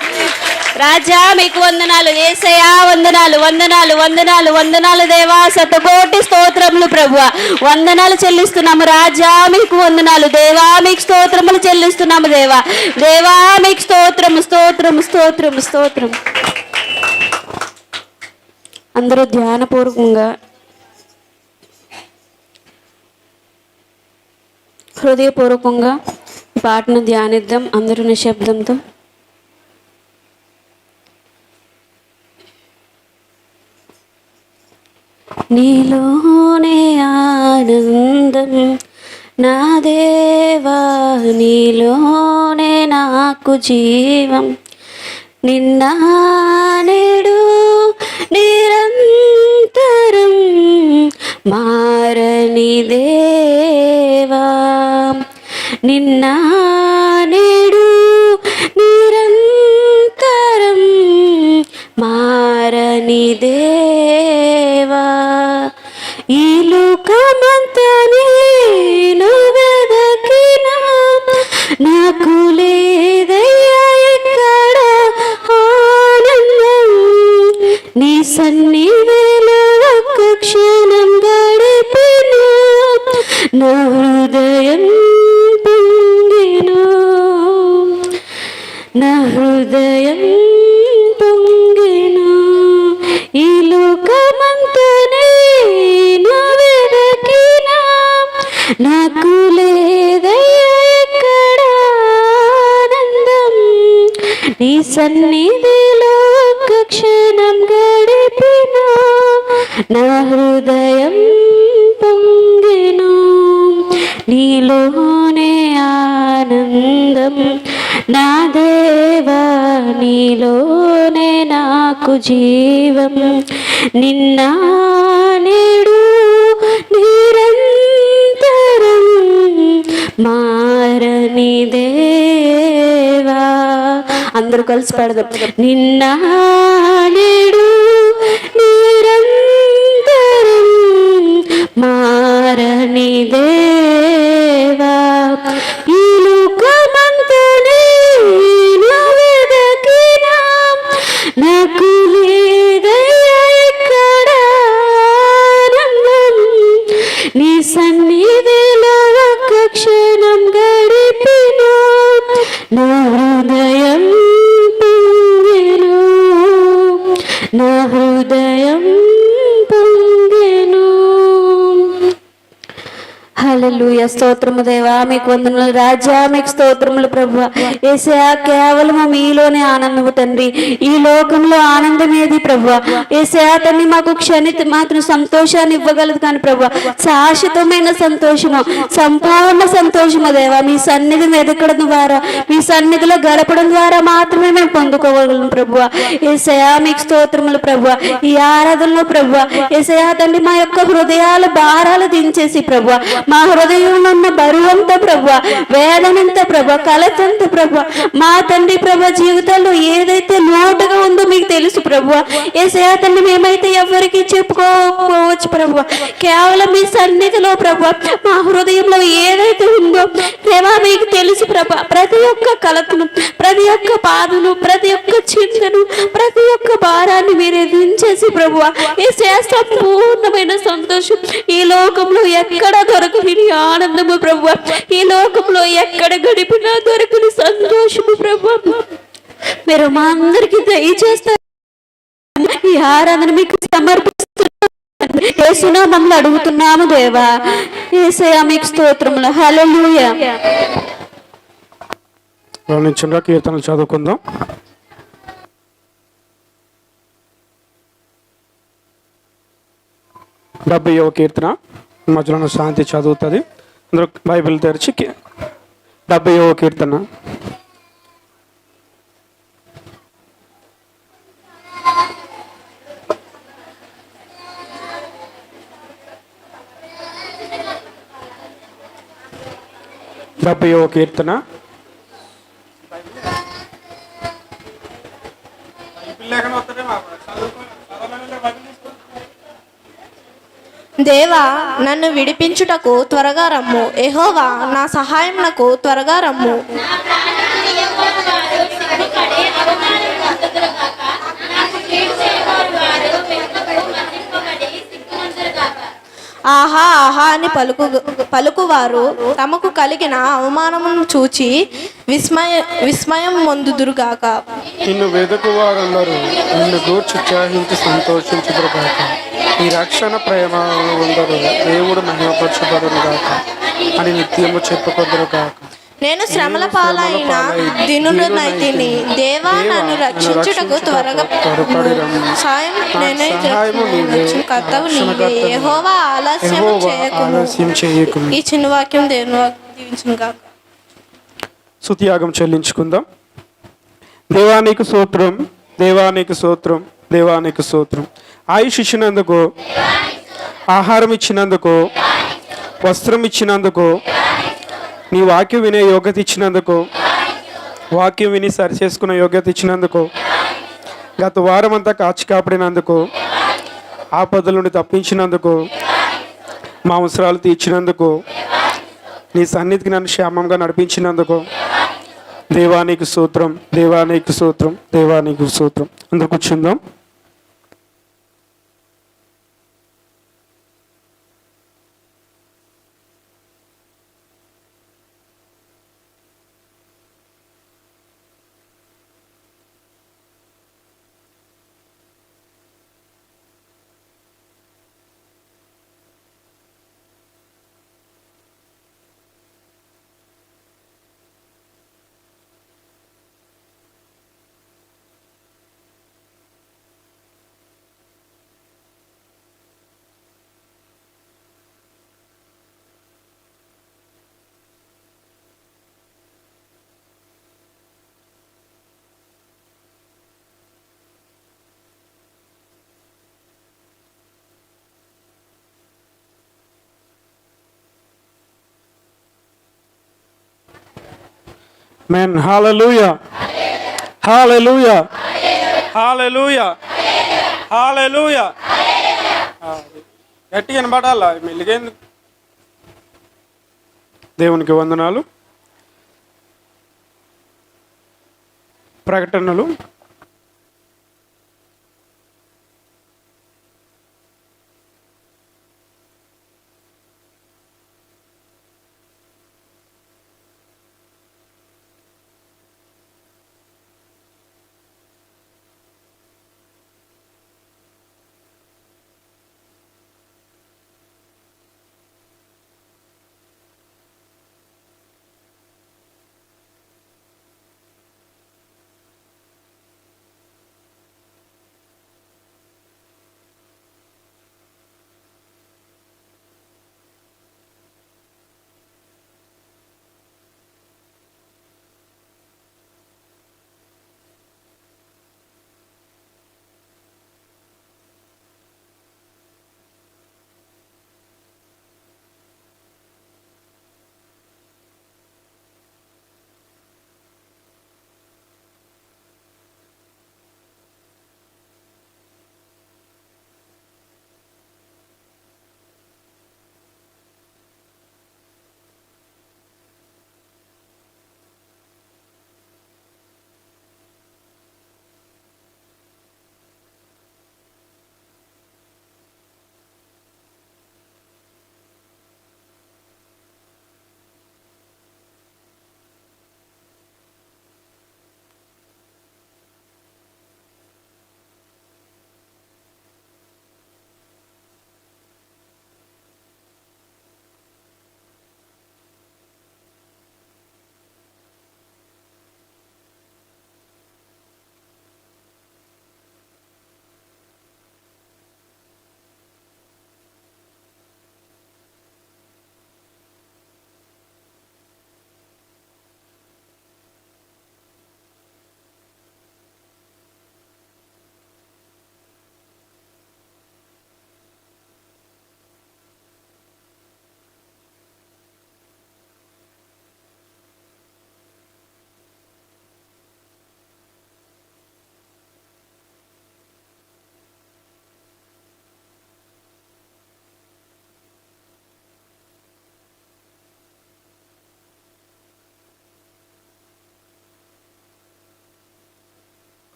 రాజా మీకు వందనాలు, యేసయ్యా వందనాలు వందనాలు వందనాలు వందనాలు దేవా. శతకోటి స్తోత్రములు ప్రభువా, వందనాలు చెల్లిస్తున్నాము రాజా, మీకు వందనాలు దేవా, మీకు స్తోత్రములు చెల్లిస్తున్నాము దేవా. దేవా మీకు స్తోత్రము స్తోత్రము స్తోత్రము స్తోత్రం. అందరూ ధ్యానపూర్వకంగా హృదయపూర్వకంగా పాటను ధ్యానిద్దాం. అందరూ నిశ్శబ్దంతో. నీలోనే ఆనందం నా దేవా, నీలోనే నాకు జీవం, నిన్న నేడు నిరంతరం మారని దేవా, నిన్న నేడు నిరంతరం మారని దేవా. ఈ లోకమంతా నేను వెదకినా నాకు లేదయ్యా ఎక్కడ ఆనందం, నీ సన్నిధిలో ఒక్క క్షణం గడిపినా నా హృదయం పొంగెను, నా హృదయం పొంగెను. ఈ లోకమంతా నేను వెదకినా నాకు లేదయ్యా ఎక్కడ ఆనందం, నీ సన్నిధిలో ఒక్క క్షణం గడిపినా నా హృదయం పొంగెను. నీలోనే ఆనందం నా దేవా, నీలోనే నాకు జీవం, నిన్న నేడు నిరంతరం మారని దేవా. అందరూ కలిసి పాడదాం. నిన్న నేడు నిరంతరం మారని దేవా. ఈ లోకమంతా నేను వెదకినా నాకు లేదయ్యా ఎక్కడ నా హృదయం పొంగెను, నా హృదయం పొంగెను. హల్లెలూయా. స్తోత్రము దేవా, మీకు వందనములు రాజా, మీకు స్తోత్రములు ప్రభువా. యేసయ్యా, కేవలము మీలోనే ఆనందము తండ్రి. ఈ లోకంలో ఆనందం ఏది ప్రభువా? యేసయ్యా తండ్రి, మాకు క్షణిత మాత్రం సంతోషాన్ని ఇవ్వగలదు కానీ ప్రభువా, శాశ్వతమైన సంతోషము, సంపూర్ణ సంతోషము దేవా, మీ సన్నిధి వెతకడం ద్వారా, మీ సన్నిధిలో గడపడం ద్వారా మాత్రమే మేము పొందుకోగలం ప్రభువా. యేసయ్యా, మీకు స్తోత్రములు ప్రభువా. ఈ ఆరాధనలో ప్రభువా యేసయ్యా తండ్రి, మా యొక్క హృదయాల భారాలు దించేసి ప్రభువా, మా హృదయంలో ఉన్న బరువంతా ప్రభా, వేదనంతా ప్రభా, కలతంత ప్రభా, మా తండ్రి ప్రభా జీవితాల్లో ఏదైతే లోటుగా ఉందో మీకు తెలుసు ప్రభా. యేసయ్యా తండ్రి, మేమైతే ఎవరికి చెప్పుకోవచ్చు ప్రభా, కేవలం మీ సన్నిధిలో ప్రభా మా హృదయంలో ఏదైతే ఉందో దేవా మీకు తెలుసు ప్రభా. ప్రతి ఒక్క కలతను, ప్రతి ఒక్క బాధను, ప్రతి ఒక్క చింతను, ప్రతి ఒక్క భారాన్ని మీరే దించేసి ప్రభువా యేసయ్యా సంపూర్ణమైన సంతోషం ఈ లోకంలో ఎక్కడ దొరకని ఆనందము ప్రభువా, ఈ లోకంలో ఎక్కడ గడిపినా దొరకని సంతోషము ప్రభువా మీరు మా అందరికి దయచేస్తారు. ఈ ఆరాధన మీకు సమర్పిస్తున్నాము, యేసునామములో అడుగుతున్నాము దేవా. యేసయ్యా, మీకు స్తోత్రములు. హల్లెలూయా. గమనించండి, కీర్తనలు చదువుకుందాం. డెబ్బైవ కీర్తన మధ్యలో శాంతి చదువుతుంది. అందరూ బైబిల్ తెరిచి 70వ కీర్తన. డెబ్బైవ కీర్తన. దేవా, నన్ను విడిపించుటకు త్వరగా రమ్ము. యెహోవా, నా సహాయమునకు త్వరగా రమ్ము. ఆహా ఆహా అని పలుకువారు తమకు కలిగిన అవమానమును చూచి విస్మయం పొందుదురుగాక. నిన్ను వెదకువారందరూ నిన్ను గూర్చి ఉత్సాహించి సంతోషించుదురుగాక. ఈ రక్షణ ప్రేమ ఉండరు దేవుడు మహిమపరచబడునుగాక అని నిత్యము చెప్పుకొందురుగాక. నేను శ్రమల పాలైన దినుడునైతిని. దేవా, నన్ను రక్షించుటకు త్వరగా సాయం కర్తవు నీవే. యెహోవా, ఆలస్యం చేయకుము. ఈ చిన్న వాక్యం దేవుని దీవించునుగాక. స్తుతియాగం చెల్లించుకుందాం. దేవానికి స్తోత్రం, దేవానికి స్తోత్రం, దేవానికి స్తోత్రం. ఆయుష్ ఇచ్చినందుకు, ఆహారం ఇచ్చినందుకు, వస్త్రం ఇచ్చినందుకు, నీ వాక్యం వినే యోగ్యత ఇచ్చినందుకు, వాక్యం విని సరి చేసుకున్న యోగ్యత ఇచ్చినందుకు, గత వారం అంతా కాచి కాపాడినందుకు, ఆపదల నుండి తప్పించినందుకు, మా అవసరాలు తీర్చినందుకు, నీ సన్నిధికి నన్ను క్షేమంగా నడిపించినందుకు దేవానికి స్తోత్రం, దేవానికి స్తోత్రం, దేవానికి స్తోత్రం. అందరూ కూర్చుందాం. Amen. Hallelujah. Hallelujah. Hallelujah. Hallelujah. గట్టి కనబడాలా మెల్లిగేందుకు. దేవునికి వందనాలు. ప్రకటనలు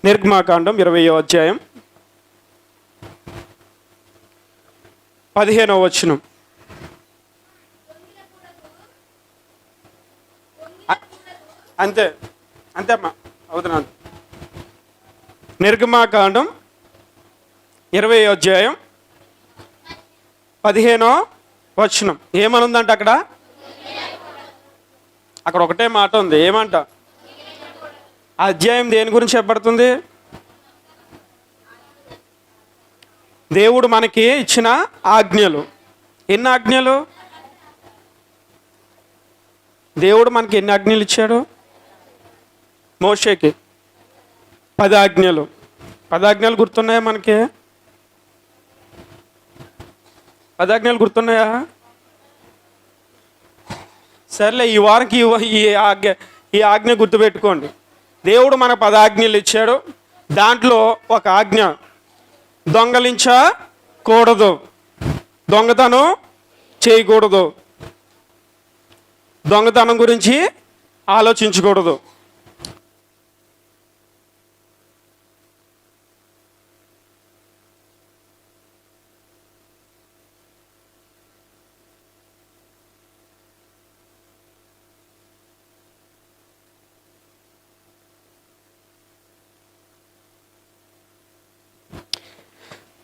నిర్గమాకాండం 20వ అధ్యాయం 15వ వచనం. అంతే అంతే అమ్మా, అవుతున్నాను. నిర్గమాకాండం 20వ అధ్యాయం 15వ వచనం ఏమనుందంట అక్కడ? అక్కడ ఒకటే మాట ఉంది. ఏమంట? ఆ అధ్యాయం దేని గురించి చెప్పబడుతుంది? దేవుడు మనకి ఇచ్చిన ఆజ్ఞలు. ఎన్ని ఆజ్ఞలు? దేవుడు మనకి ఎన్ని ఆజ్ఞలు ఇచ్చాడు? మోషేకి 10 ఆజ్ఞలు. 10 ఆజ్ఞలు గుర్తున్నాయా మనకి? 10 ఆజ్ఞలు గుర్తున్నాయా? సర్లే, ఈ వారికి ఈ ఆజ్ఞ గుర్తుపెట్టుకోండి. దేవుడు మనకు 10 ఆజ్ఞలు ఇచ్చాడు. దాంట్లో ఒక ఆజ్ఞ, దొంగలించకూడదు, దొంగతనం చేయకూడదు, దొంగతనం గురించి ఆలోచించకూడదు.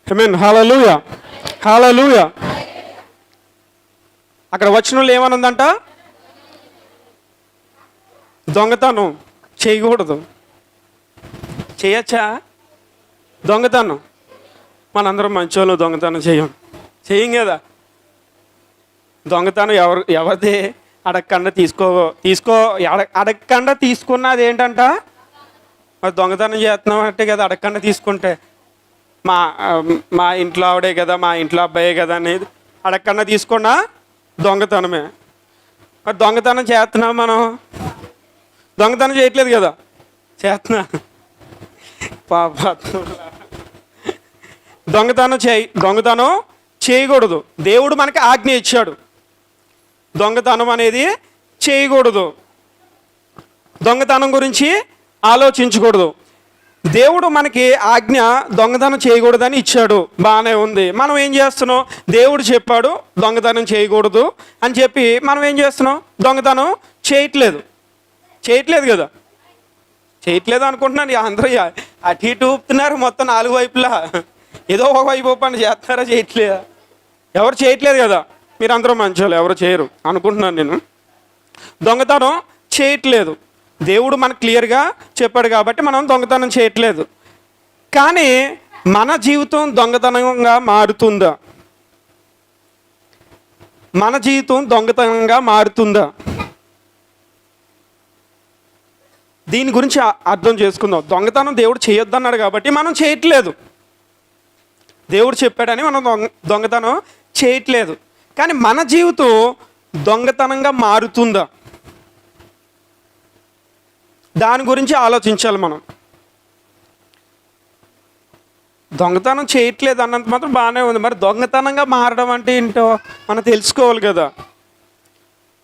ఆమేన్. హల్లెలూయా, హల్లెలూయా. అక్కడ వచనంలో ఏమనుందంట? దొంగతనం చేయకూడదు. చేయచ్చా దొంగతనం? మనందరం మంచోళ్ళు, దొంగతనం చేయం కదా. దొంగతనం ఎవరిది? అడగకుండా అడగకుండా తీసుకున్నది ఏంటంట? మరి దొంగతనం చేస్తున్నాం అంటే కదా. అడగకుండా తీసుకుంటే మా ఇంట్లో ఆవిడే కదా, మా ఇంట్లో అబ్బాయే కదా అనేది అడగకుండా తీసుకున్నా దొంగతనమే. మరి దొంగతనం చేస్తున్నాం మనం? దొంగతనం చేయట్లేదు కదా, చేస్తున్నా. దొంగతనం చేయకూడదు. దేవుడు మనకి ఆజ్ఞ ఇచ్చాడు, దొంగతనం అనేది చేయకూడదు, దొంగతనం గురించి ఆలోచించకూడదు. దేవుడు మనకి ఆజ్ఞ దొంగతనం చేయకూడదని ఇచ్చాడు, బాగానే ఉంది. మనం ఏం చేస్తున్నాం? దేవుడు చెప్పాడు దొంగతనం చేయకూడదు అని చెప్పి మనం ఏం చేస్తున్నాం? దొంగతనం చేయట్లేదు కదా. చేయట్లేదు అనుకుంటున్నాను. అందరూ అటు ఇటు ఊపుతున్నారు మొత్తం 4 వైపులా. ఏదో ఒక వైపు పని చేస్తున్నారా? చేయట్లేదా? ఎవరు చేయట్లేదు కదా. మీరు అందరూ మంచోళ్ళు, ఎవరు చేయరు అనుకుంటున్నాను నేను. దొంగతనం చేయట్లేదు. దేవుడు మనకు క్లియర్గా చెప్పాడు కాబట్టి మనం దొంగతనం చేయట్లేదు. కానీ మన జీవితం దొంగతనంగా మారుతుందా? మన జీవితం దొంగతనంగా మారుతుందా? దీని గురించి అర్థం చేసుకుందాం. దొంగతనం దేవుడు చేయొద్దన్నాడు కాబట్టి మనం చేయట్లేదు. దేవుడు చెప్పాడని మనం దొంగతనం చేయట్లేదు. కానీ మన జీవితం దొంగతనంగా మారుతుందా? దాని గురించి ఆలోచించాలి మనం. దొంగతనం చేయట్లేదు అన్నంత మాత్రం బాగానే ఉంది. మరి దొంగతనంగా మారడం అంటే ఏంటో మనం తెలుసుకోవాలి కదా.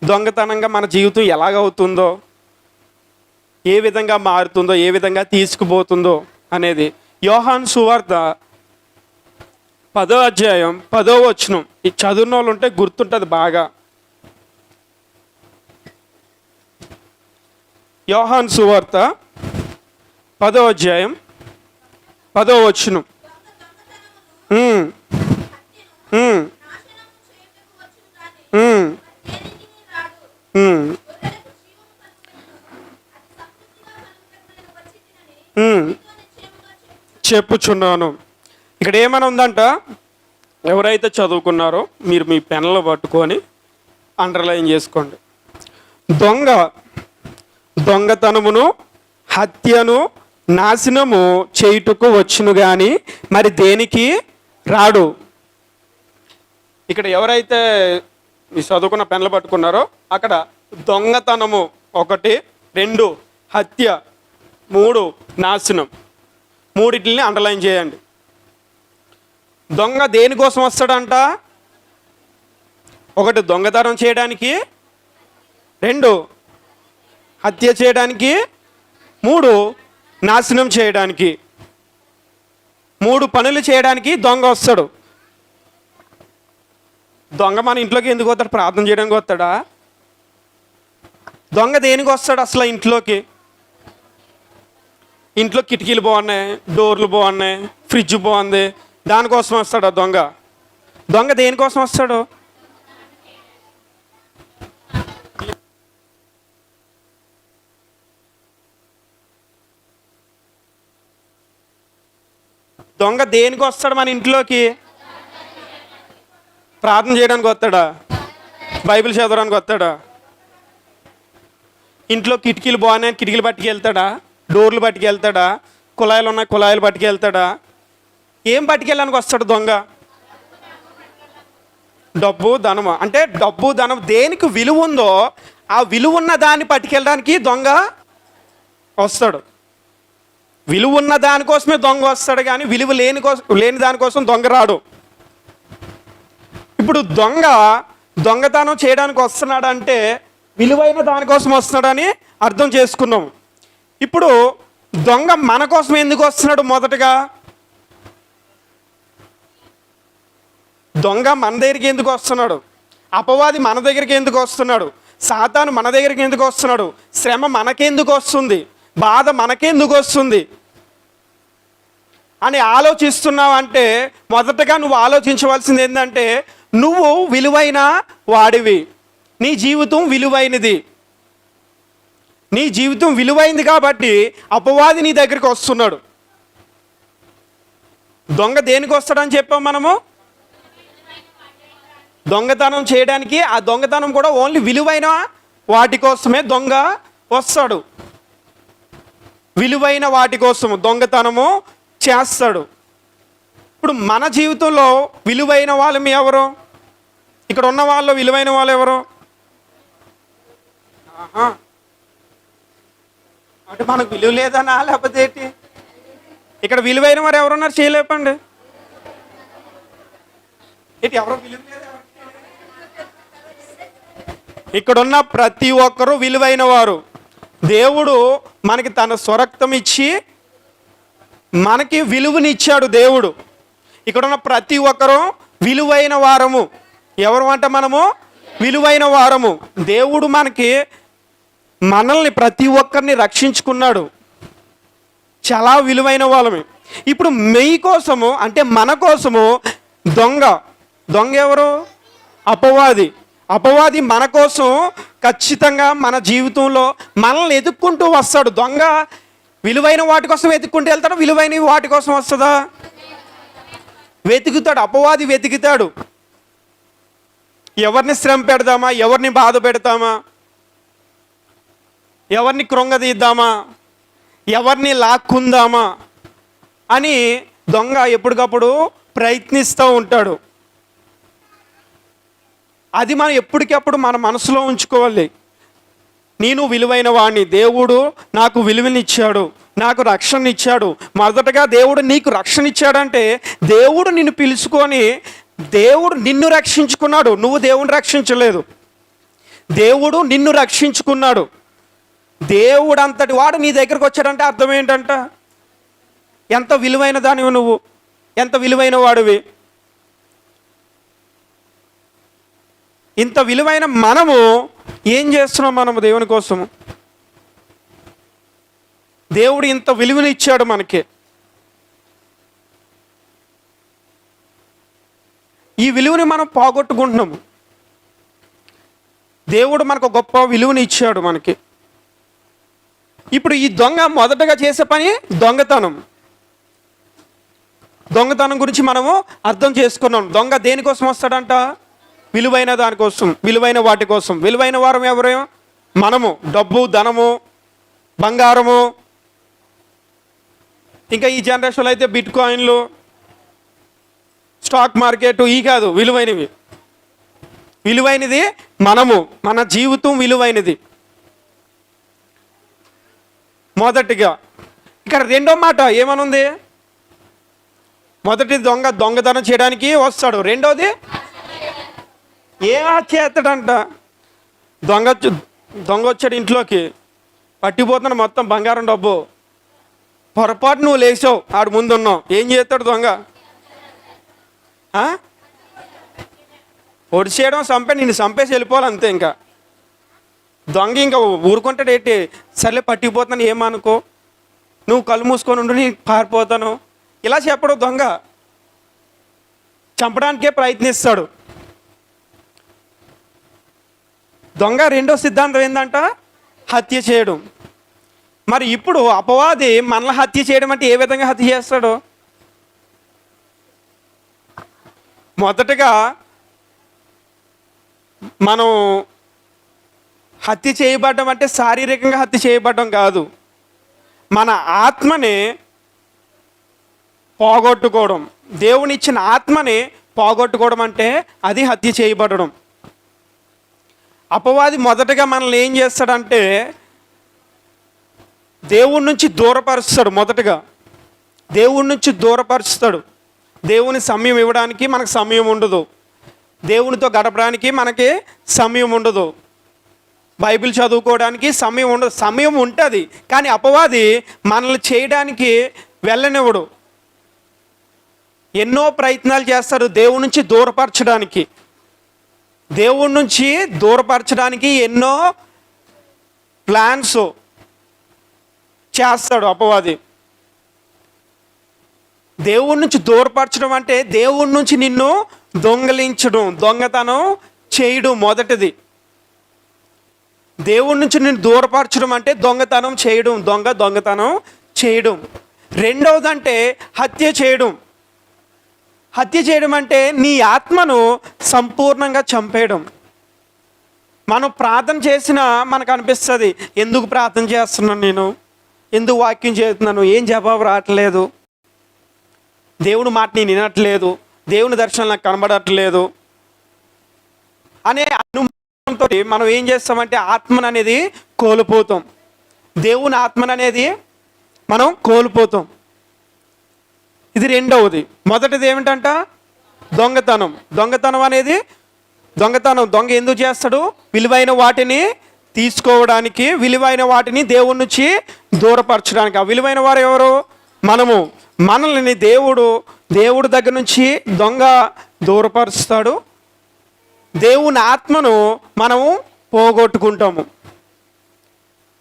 దొంగతనంగా మన జీవితం ఎలాగవుతుందో, ఏ విధంగా మారుతుందో, ఏ విధంగా తీసుకుపోతుందో అనేది యోహాను సువార్త 10వ అధ్యాయం 10వ వచనం. ఈ చదువున వాళ్ళు ఉంటే గుర్తుంటుంది బాగా. యోహాను సువార్త 10వ అధ్యాయం 10వ వచనం. చెప్పుచున్నాను. ఇక్కడ ఏమైనా ఉందంట? ఎవరైతే చదువుకున్నారో మీరు మీ పెన్నులో పట్టుకొని అండర్లైన్ చేసుకోండి. దొంగతనమును హత్యను నాశనము చేయుటకు వచ్చును కానీ మరి దేనికి రాడు. ఇక్కడ ఎవరైతే మీ చదువుకున్న పెన్నులు పట్టుకున్నారో అక్కడ దొంగతనము 1, 2 హత్య, 3 నాశనం, 3 అండర్లైన్ చేయండి. దొంగ దేనికోసం వస్తాడంట? 1 దొంగతనం చేయడానికి, 2 హత్య చేయడానికి, 3 నాశనం చేయడానికి, 3 పనులు చేయడానికి దొంగ వస్తాడు. దొంగ మన ఇంట్లోకి ఎందుకు వస్తాడు? ప్రార్థన చేయడానికి వస్తాడా? దొంగ దేనికి వస్తాడు అసలు ఇంట్లోకి? ఇంట్లో కిటికీలు బాగున్నాయి, డోర్లు బాగున్నాయి, ఫ్రిడ్జ్ బాగుంది, దానికోసం వస్తాడు ఆ దొంగ. దొంగ దేనికోసం వస్తాడు? దొంగ దేనికి వస్తాడు మన ఇంట్లోకి? ప్రార్థన చేయడానికి వస్తాడా? బైబిల్ చదవడానికి వస్తాడా? ఇంట్లో కిటికీలు బాగున్నాయని కిటికీలు పట్టుకెళ్తాడా? డోర్లు పట్టుకెళ్తాడా? కుళాయిలు ఉన్నాయి కుళాయిలు పట్టుకెళ్తాడా? ఏం పట్టుకెళ్ళడానికి వస్తాడు దొంగ? డబ్బు ధనము. అంటే డబ్బు ధనం దేనికి విలువ ఉందో ఆ విలువ ఉన్న దాన్ని పట్టుకెళ్ళడానికి దొంగ వస్తాడు. విలువ ఉన్న దానికోసమే దొంగ వస్తాడు, కానీ విలువ లేని దానికోసం దొంగ రాడు. ఇప్పుడు దొంగతనం చేయడానికి వస్తున్నాడంటే విలువైన దానికోసం వస్తున్నాడని అర్థం చేసుకున్నాం. ఇప్పుడు దొంగ మన కోసం ఎందుకు వస్తున్నాడు? మొదటగా దొంగ మన దగ్గరికి ఎందుకు వస్తున్నాడు? అపవాది మన దగ్గరికి ఎందుకు వస్తున్నాడు? సాతాను మన దగ్గరికి ఎందుకు వస్తున్నాడు? శ్రమ మనకెందుకు వస్తుంది? బాధ మనకెందుకు వస్తుంది అని ఆలోచిస్తున్నావు అంటే మొదటగా నువ్వు ఆలోచించవలసింది ఏంటంటే, నువ్వు విలువైన వాడివి, నీ జీవితం విలువైనది. నీ జీవితం విలువైంది కాబట్టి అపవాది నీ దగ్గరికి వస్తున్నాడు. దొంగ దేనికి వస్తాడని చెప్పాం మనము? దొంగతనం చేయడానికి. ఆ దొంగతనం కూడా ఓన్లీ విలువైన వాటి కోసమే దొంగ వస్తాడు. విలువైన వాటి కోసము దొంగతనము చేస్తాడు. ఇప్పుడు మన జీవితంలో విలువైన వాళ్ళం ఎవరు? ఇక్కడ ఉన్న వాళ్ళు విలువైన వాళ్ళు ఎవరు? అంటే మనకు విలువ లేదనా లేకపోతే ఏంటి? ఇక్కడ విలువైన వారు ఎవరున్నారు? చేయలేపండి. ఏంటి ఎవరో విలువ లేదు? ఇక్కడున్న ప్రతి ఒక్కరూ విలువైన వారు. దేవుడు మనకి తన స్వరక్తం ఇచ్చి మనకి విలువనిచ్చాడు దేవుడు. ఇక్కడున్న ప్రతి ఒక్కరూ విలువైన వారము. ఎవరు అంటే మనము విలువైన వారము. దేవుడు మనల్ని ప్రతి ఒక్కరిని రక్షించుకున్నాడు. చాలా విలువైన వాళ్ళమే. ఇప్పుడు మీ కోసము అంటే మన కోసము దొంగ ఎవరు? అపవాది మన కోసం ఖచ్చితంగా మన జీవితంలో మనల్ని ఎదుక్కుంటూ వస్తాడు. దొంగ విలువైన వాటి కోసం వెతుక్కుంటూ వెళ్తాడు, విలువైన వాటి కోసం వస్తుందా? వెతుకుతాడు. అపవాది వెతుకుతాడు. ఎవరిని శ్రమ పెడదామా, ఎవరిని బాధ పెడతామా, ఎవరిని కృంగదీద్దామా, ఎవరిని లాక్కుందామా అని దొంగ ఎప్పటికప్పుడు ప్రయత్నిస్తూ ఉంటాడు. అది మనం ఎప్పటికప్పుడు మన మనసులో ఉంచుకోవాలి. నేను విలువైన వాడిని, దేవుడు నాకు విలువనిచ్చాడు, నాకు రక్షణ ఇచ్చాడు. మొదటగా దేవుడు నీకు రక్షణ ఇచ్చాడంటే దేవుడు నిన్ను పిలుచుకొని దేవుడు నిన్ను రక్షించుకున్నాడు. నువ్వు దేవుని రక్షించలేదు, దేవుడు నిన్ను రక్షించుకున్నాడు. దేవుడు అంతటి వాడు నీ దగ్గరకు వచ్చాడంటే అర్థం ఏంటంట? ఎంత విలువైన దానివి నువ్వు, ఎంత విలువైన వాడివి. ఇంత విలువైన మనము ఏం చేస్తున్నాం? మనము దేవుని కోసము దేవుడు ఇంత విలువని ఇచ్చాడు మనకి. ఈ విలువని మనం పోగొట్టుకుంటున్నాము. దేవుడు మనకు గొప్ప విలువని ఇచ్చాడు మనకి. ఇప్పుడు ఈ దొంగ మొదటగా చేసే పని దొంగతనం గురించి మనము అర్థం చేసుకున్నాం. దొంగ దేనికోసం వస్తాడంట? విలువైన దానికోసం, విలువైన వాటి కోసం. విలువైన వారం ఎవరు? మనము. డబ్బు, ధనము, బంగారము, ఇంకా ఈ జనరేషన్లో అయితే బిట్ కాయిన్లు, స్టాక్ మార్కెట్, ఈ కాదు విలువైనవి. విలువైనది మనము, మన జీవితం విలువైనది. మొదటిగా ఇక్కడ రెండో మాట ఏమనుంది? మొదటి దొంగతనం చేయడానికి వస్తాడు. రెండోది ఏం చేస్తాడంట? దొంగ వచ్చాడు ఇంట్లోకి, పట్టిపోతున్నాడు మొత్తం బంగారం డబ్బు. పొరపాటు నువ్వు లేచావు, ఆడు ముందున్నావు, ఏం చేస్తాడు దొంగ? ఒడిచేయడం, నిన్ను చంపేసి వెళ్ళిపోవాలి అంతే. ఇంకా దొంగ ఇంకా ఊరుకుంటాడు ఏంటి? సర్లే పట్టిపోతున్నాను ఏమనుకో, నువ్వు కళ్ళు మూసుకొని ఉండు, నీ పారిపోతాను, ఇలా చెప్పడం దొంగ. చంపడానికే ప్రయత్నిస్తాడు దొంగ. రెండో సిద్ధాంతం ఏంటంట? హత్య చేయడం. మరి ఇప్పుడు అపవాది మనల్ని హత్య చేయడం అంటే ఏ విధంగా హత్య చేస్తాడు? మొదటగా మనం హత్య చేయబడ్డం అంటే శారీరకంగా హత్య చేయబడ్డం కాదు, మన ఆత్మని పోగొట్టుకోవడం. దేవుని ఇచ్చిన ఆత్మని పోగొట్టుకోవడం అంటే అది హత్య చేయబడడం. అపవాది మొదటగా మనల్ని ఏం చేస్తాడంటే దేవుడి నుంచి దూరపరుస్తాడు. మొదటగా దేవుడి నుంచి దూరపరుస్తాడు. దేవుని సమయం ఇవ్వడానికి మనకు సమయం ఉండదు, దేవునితో గడపడానికి మనకి సమయం ఉండదు, బైబిల్ చదువుకోవడానికి సమయం ఉండదు. సమయం ఉంటుంది కానీ అపవాది మనల్ని చేయడానికి వెళ్ళనివ్వడు. ఎన్నో ప్రయత్నాలు చేస్తారు దేవుడి నుంచి దూరపరచడానికి. దేవుడి నుంచి దూరపరచడానికి ఎన్నో ప్లాన్స్ చేస్తాడు అపవాది. దేవుడి నుంచి దూరపరచడం అంటే దేవుడి నుంచి నిన్ను దొంగలించడం, దొంగతనం చేయడం మొదటిది. దేవుడి నుంచి నిన్ను దూరపరచడం అంటే దొంగతనం చేయడం, దొంగతనం చేయడం. రెండవదంటే హత్య చేయడం. హత్య చేయడం అంటే నీ ఆత్మను సంపూర్ణంగా చంపేయడం. మనం ప్రార్థన చేసినా మనకు అనిపిస్తుంది, ఎందుకు ప్రార్థన చేస్తున్నాను నేను, ఎందుకు వాక్యం చేస్తున్నాను, ఏం జవాబు రావట్లేదు, దేవుని మాట నేను వినట్లేదు, దేవుని దర్శనం నాకు కనబడట్లేదు అనే అనుమానంతో మనం ఏం చేస్తామంటే ఆత్మను అనేది కోల్పోతాం. దేవుని ఆత్మను అనేది మనం కోల్పోతాం. ఇది రెండవది. మొదటిది ఏమిటంట? దొంగతనం. దొంగతనం అనేది దొంగ ఎందుకు చేస్తాడు? విలువైన వాటిని తీసుకోవడానికి, విలువైన వాటిని దేవుడి నుంచి దూరపరచడానికి. ఆ విలువైన వారు ఎవరు? మనము. మనల్ని దేవుడు దగ్గర నుంచి దొంగ దూరపరుస్తాడు. దేవుని ఆత్మను మనము పోగొట్టుకుంటాము.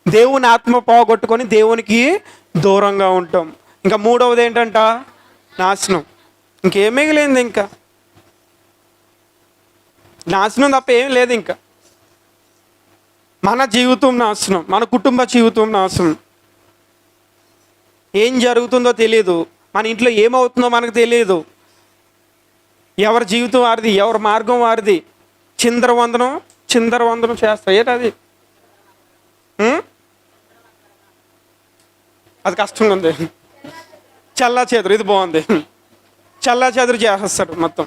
దేవుని ఆత్మ పోగొట్టుకొని దేవునికి దూరంగా ఉంటాం. ఇంకా మూడవది ఏంటంట? నాశనం. ఇంకేం మిగిలింది? ఇంకా నాశనం తప్ప ఏం లేదు. ఇంకా మన జీవితం నాశనం, మన కుటుంబ జీవితం నాశనం. ఏం జరుగుతుందో తెలియదు, మన ఇంట్లో ఏమవుతుందో మనకు తెలియదు. ఎవరి జీవితం వారిది, ఎవరి మార్గం వారిది. చిందరవందనం చేస్తా. ఏంటది? అది కష్టంగా ఉంది. చల్లా చెదురు. ఇది బాగుంది. చల్లా చెదురు చేసేస్తాడు మొత్తం.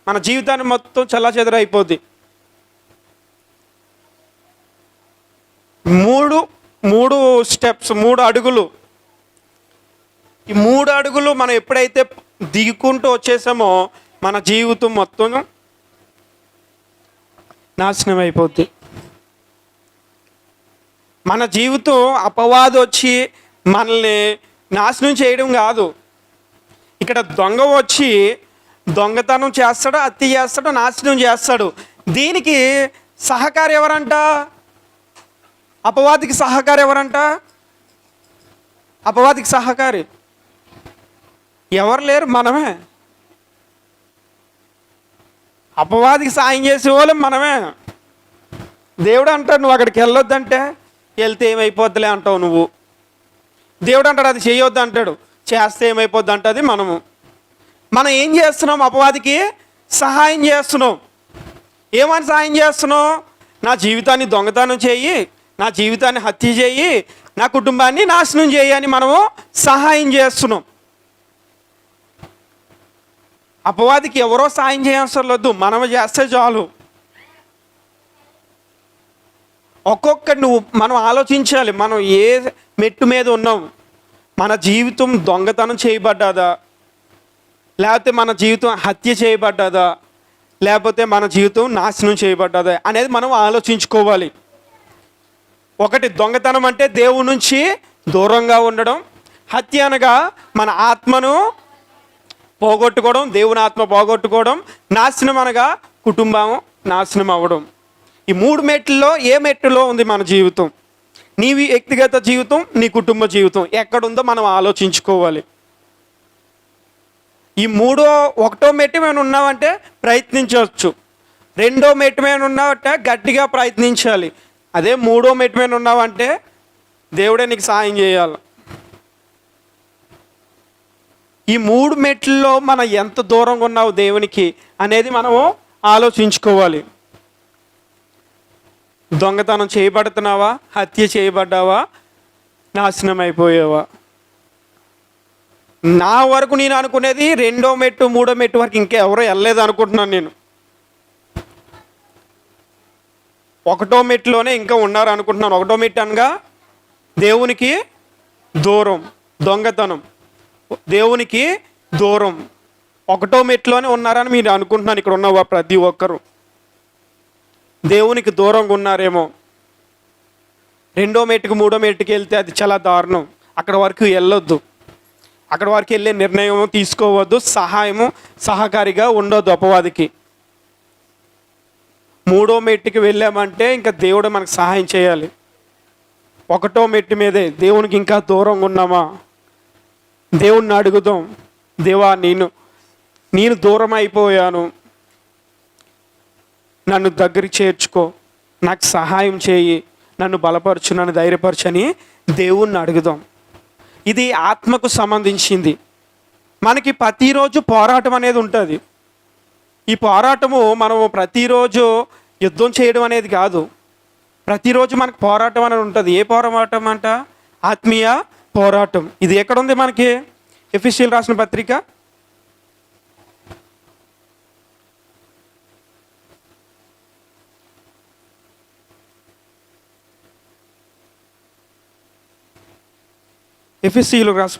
మన జీవితాన్ని మొత్తం చల్లా చెదురు అయిపోద్ది. మూడు స్టెప్స్, 3 అడుగులు. ఈ 3 అడుగులు మనం ఎప్పుడైతే దిగుకుంటూ వచ్చేసామో మన జీవితం మొత్తం నాశనం అయిపోద్ది. మన జీవితం అపవాది వచ్చి మనల్ని నాశనం చేయడం కాదు. ఇక్కడ దొంగ వచ్చి దొంగతనం చేస్తాడు, హత్య చేస్తాడు, నాశనం చేస్తాడు. దీనికి సహకారి ఎవరంట? అపవాదికి సహకారి ఎవరంట? అపవాదికి సహకారి ఎవరు లేరు, మనమే. అపవాదికి సాయం చేసే వాళ్ళం మనమే. దేవుడు అంటాడు నువ్వు అక్కడికి వెళ్ళొద్దంటే వెళ్తే ఏమైపోద్దులే అంటావు నువ్వు. దేవుడు అంటాడు అది చేయొద్దు అంటాడు, చేస్తే ఏమైపోద్ది అంటది మనము. మనం ఏం చేస్తున్నాం? అపవాదికి సహాయం చేస్తున్నాం. ఏమని సహాయం చేస్తున్నాం? నా జీవితాన్ని దొంగతనం చేయి, నా జీవితాన్ని హత్య చేయి, నా కుటుంబాన్ని నాశనం చేయి అని మనము సహాయం చేస్తున్నాం. అపవాదికి ఎవరో సాయం చేయవసరం లేదు, మనము చేస్తే చాలు. మనం ఆలోచించాలి, మనం ఏ మెట్టు మీద ఉన్నాం. మన జీవితం దొంగతనం చేయబడ్డాదా, లేకపోతే మన జీవితం హత్య చేయబడ్డాదా, లేకపోతే మన జీవితం నాశనం చేయబడ్డాదా అనేది మనం ఆలోచించుకోవాలి. ఒకటి, దొంగతనం అంటే దేవుడి నుంచి దూరంగా ఉండడం. హత్య అనగా మన ఆత్మను పోగొట్టుకోవడం, దేవుని ఆత్మ పోగొట్టుకోవడం. నాశనం అనగా కుటుంబం నాశనం అవ్వడం. ఈ 3 మెట్లలో ఏ మెట్టులో ఉంది మన జీవితం? నీ వ్యక్తిగత జీవితం, నీ కుటుంబ జీవితం ఎక్కడుందో మనం ఆలోచించుకోవాలి. ఈ 1వ మెట్టు మేము ఉన్నామంటే ప్రయత్నించవచ్చు, 2వ మెట్టు మీద ఉన్నావంటే గట్టిగా ప్రయత్నించాలి. అదే 3వ మెట్టు మీద ఉన్నావంటే దేవుడే నీకు సాయం చేయాలి. ఈ 3 మెట్లలో మనం ఎంత దూరంగా ఉన్నావు దేవునికి అనేది మనము ఆలోచించుకోవాలి. దొంగతనం చేయబడుతున్నావా? హత్య చేయబడ్డావా? నాశనం అయిపోయావా? నా వరకు నేను అనుకునేది 2వ మెట్టు 3వ మెట్టు వరకు ఇంకెవరో వెళ్ళలేదు అనుకుంటున్నాను నేను. 1వ మెట్టులోనే ఇంకా ఉన్నారు అనుకుంటున్నాను. 1వ మెట్టు అనగా దేవునికి దూరం, దొంగతనం, దేవునికి దూరం. 1వ మెట్టులోనే ఉన్నారని మీరు అనుకుంటున్నాను. ఇక్కడ ఉన్న ప్రతి ఒక్కరు దేవునికి దూరంగా ఉన్నారేమో. 2వ మెట్టుకు 3వ మెట్టుకి వెళ్తే అది చాలా దారుణం. అక్కడ వరకు వెళ్ళొద్దు, అక్కడ వరకు వెళ్ళే నిర్ణయం తీసుకోవద్దు, సహకారిగా ఉండొద్దు అపవాదికి. 3వ మెట్టుకి వెళ్ళామంటే ఇంకా దేవుడు మనకు సహాయం చేయాలి. 1వ మెట్టు మీదే దేవునికి ఇంకా దూరంగా ఉన్నామా? దేవుణ్ణి అడుగుదాం, దేవా నేను దూరం అయిపోయాను, నన్ను దగ్గరికి చేర్చుకో, నాకు సహాయం చేయి, నన్ను బలపరచు, నన్ను ధైర్యపరచు అని దేవుణ్ణి అడుగుదాం. ఇది ఆత్మకు సంబంధించింది. మనకి ప్రతిరోజు పోరాటం అనేది ఉంటుంది. ఈ పోరాటము మనము ప్రతిరోజు యుద్ధం చేయడం అనేది కాదు, ప్రతిరోజు మనకు పోరాటం అనేది ఉంటుంది. ఏ పోరాటం అంట? ఆత్మీయ పోరాటం. ఇది ఎక్కడుంది మనకి? ఎఫెసీయులకు రాసిన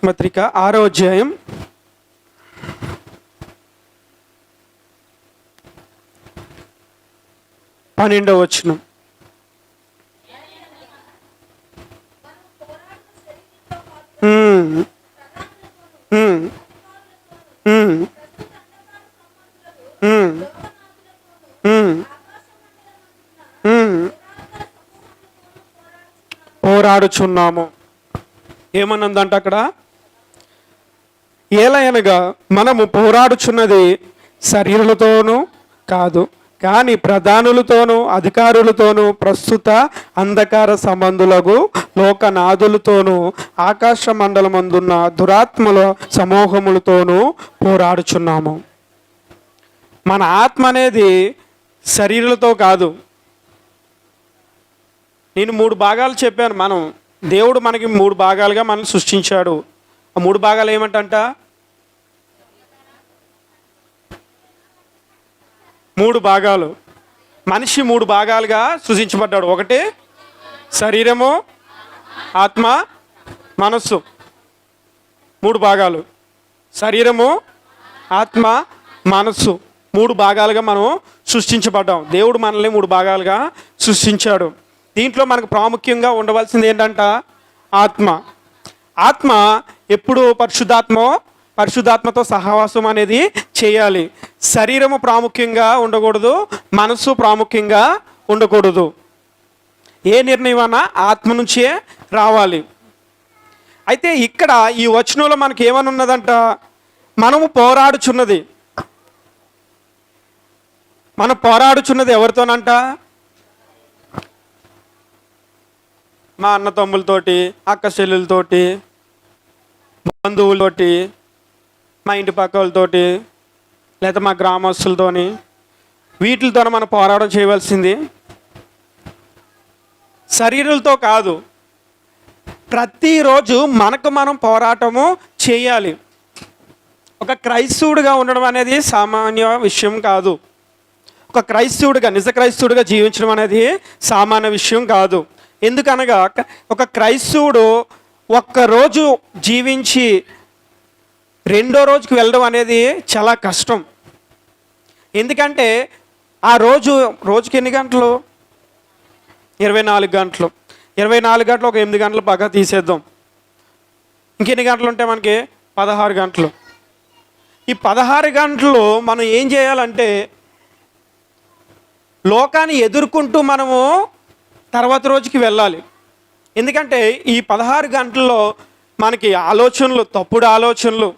పత్రిక 6వ అధ్యాయం 12వ వచనం. పోరాడుచున్నాము. ఏమన్నదంట అక్కడ? ఏలయనగా మనము పోరాడుచున్నది శరీరులతోనూ కాదు, కానీ ప్రధానులతోనూ అధికారులతోనూ ప్రస్తుత అంధకార సంబంధులకు లోకనాథులతోనూ ఆకాశ మండలమందున్న దురాత్మల సమూహములతోనూ పోరాడుచున్నాము. మన ఆత్మ అనేది శరీరులతో కాదు. నేను 3 భాగాలు చెప్పాను. దేవుడు మనకి 3 భాగాలుగా మనం సృష్టించాడు. ఆ 3 భాగాలు ఏమంటంట? 3 భాగాలు. మనిషి 3 భాగాలుగా సృష్టించబడ్డాడు. ఒకటి శరీరము, ఆత్మ, మనస్సు. 3 భాగాలు. శరీరము, ఆత్మ, మనస్సు 3 భాగాలుగా మనం సృష్టించబడ్డాం. దేవుడు మనల్ని 3 భాగాలుగా సృష్టించాడు. దీంట్లో మనకు ప్రాముఖ్యంగా ఉండవలసింది ఏంటంట? ఆత్మ. ఆత్మ ఎప్పుడు పరిశుద్ధాత్మతో సహవాసం అనేది చేయాలి. శరీరము ప్రాముఖ్యంగా ఉండకూడదు, మనస్సు ప్రాముఖ్యంగా ఉండకూడదు. ఏ నిర్ణయం అన్నా ఆత్మ నుంచే రావాలి. అయితే ఇక్కడ ఈ వచనంలో మనకి ఏమని ఉన్నదంట? మనం పోరాడుచున్నది ఎవరితోనంట? మా అన్న తమ్ములతోటి, అక్క చెల్లెలతోటి, బంధువులతోటి, మా ఇంటి పక్క వాళ్ళతోటి, లేదా మా గ్రామస్తులతోని, వీటితోనే మనం పోరాటం చేయవలసింది. శరీరాలతో కాదు. ప్రతిరోజు మనకు మనం పోరాటము చేయాలి. ఒక క్రైస్తవుడిగా ఉండడం అనేది సామాన్య విషయం కాదు. ఒక క్రైస్తవుడిగా, నిజ క్రైస్తవుడిగా జీవించడం అనేది సామాన్య విషయం కాదు. ఎందుకనగా ఒక క్రైస్తవుడు ఒక్కరోజు జీవించి 2వ రోజుకి వెళ్ళడం అనేది చాలా కష్టం. ఎందుకంటే ఆ రోజుకి ఎన్ని గంటలు? 24 గంటలు. 24 గంటలు ఒక 8 గంటలు బాగా తీసేద్దాం. ఇంకెన్ని గంటలు ఉంటాయి మనకి? 16 గంటలు. ఈ 16 గంటలు మనం ఏం చేయాలంటే లోకాన్ని ఎదుర్కొంటూ మనము తర్వాత రోజుకి వెళ్ళాలి. ఎందుకంటే ఈ 16 గంటల్లో మనకి ఆలోచనలు, తప్పుడు ఆలోచనలు,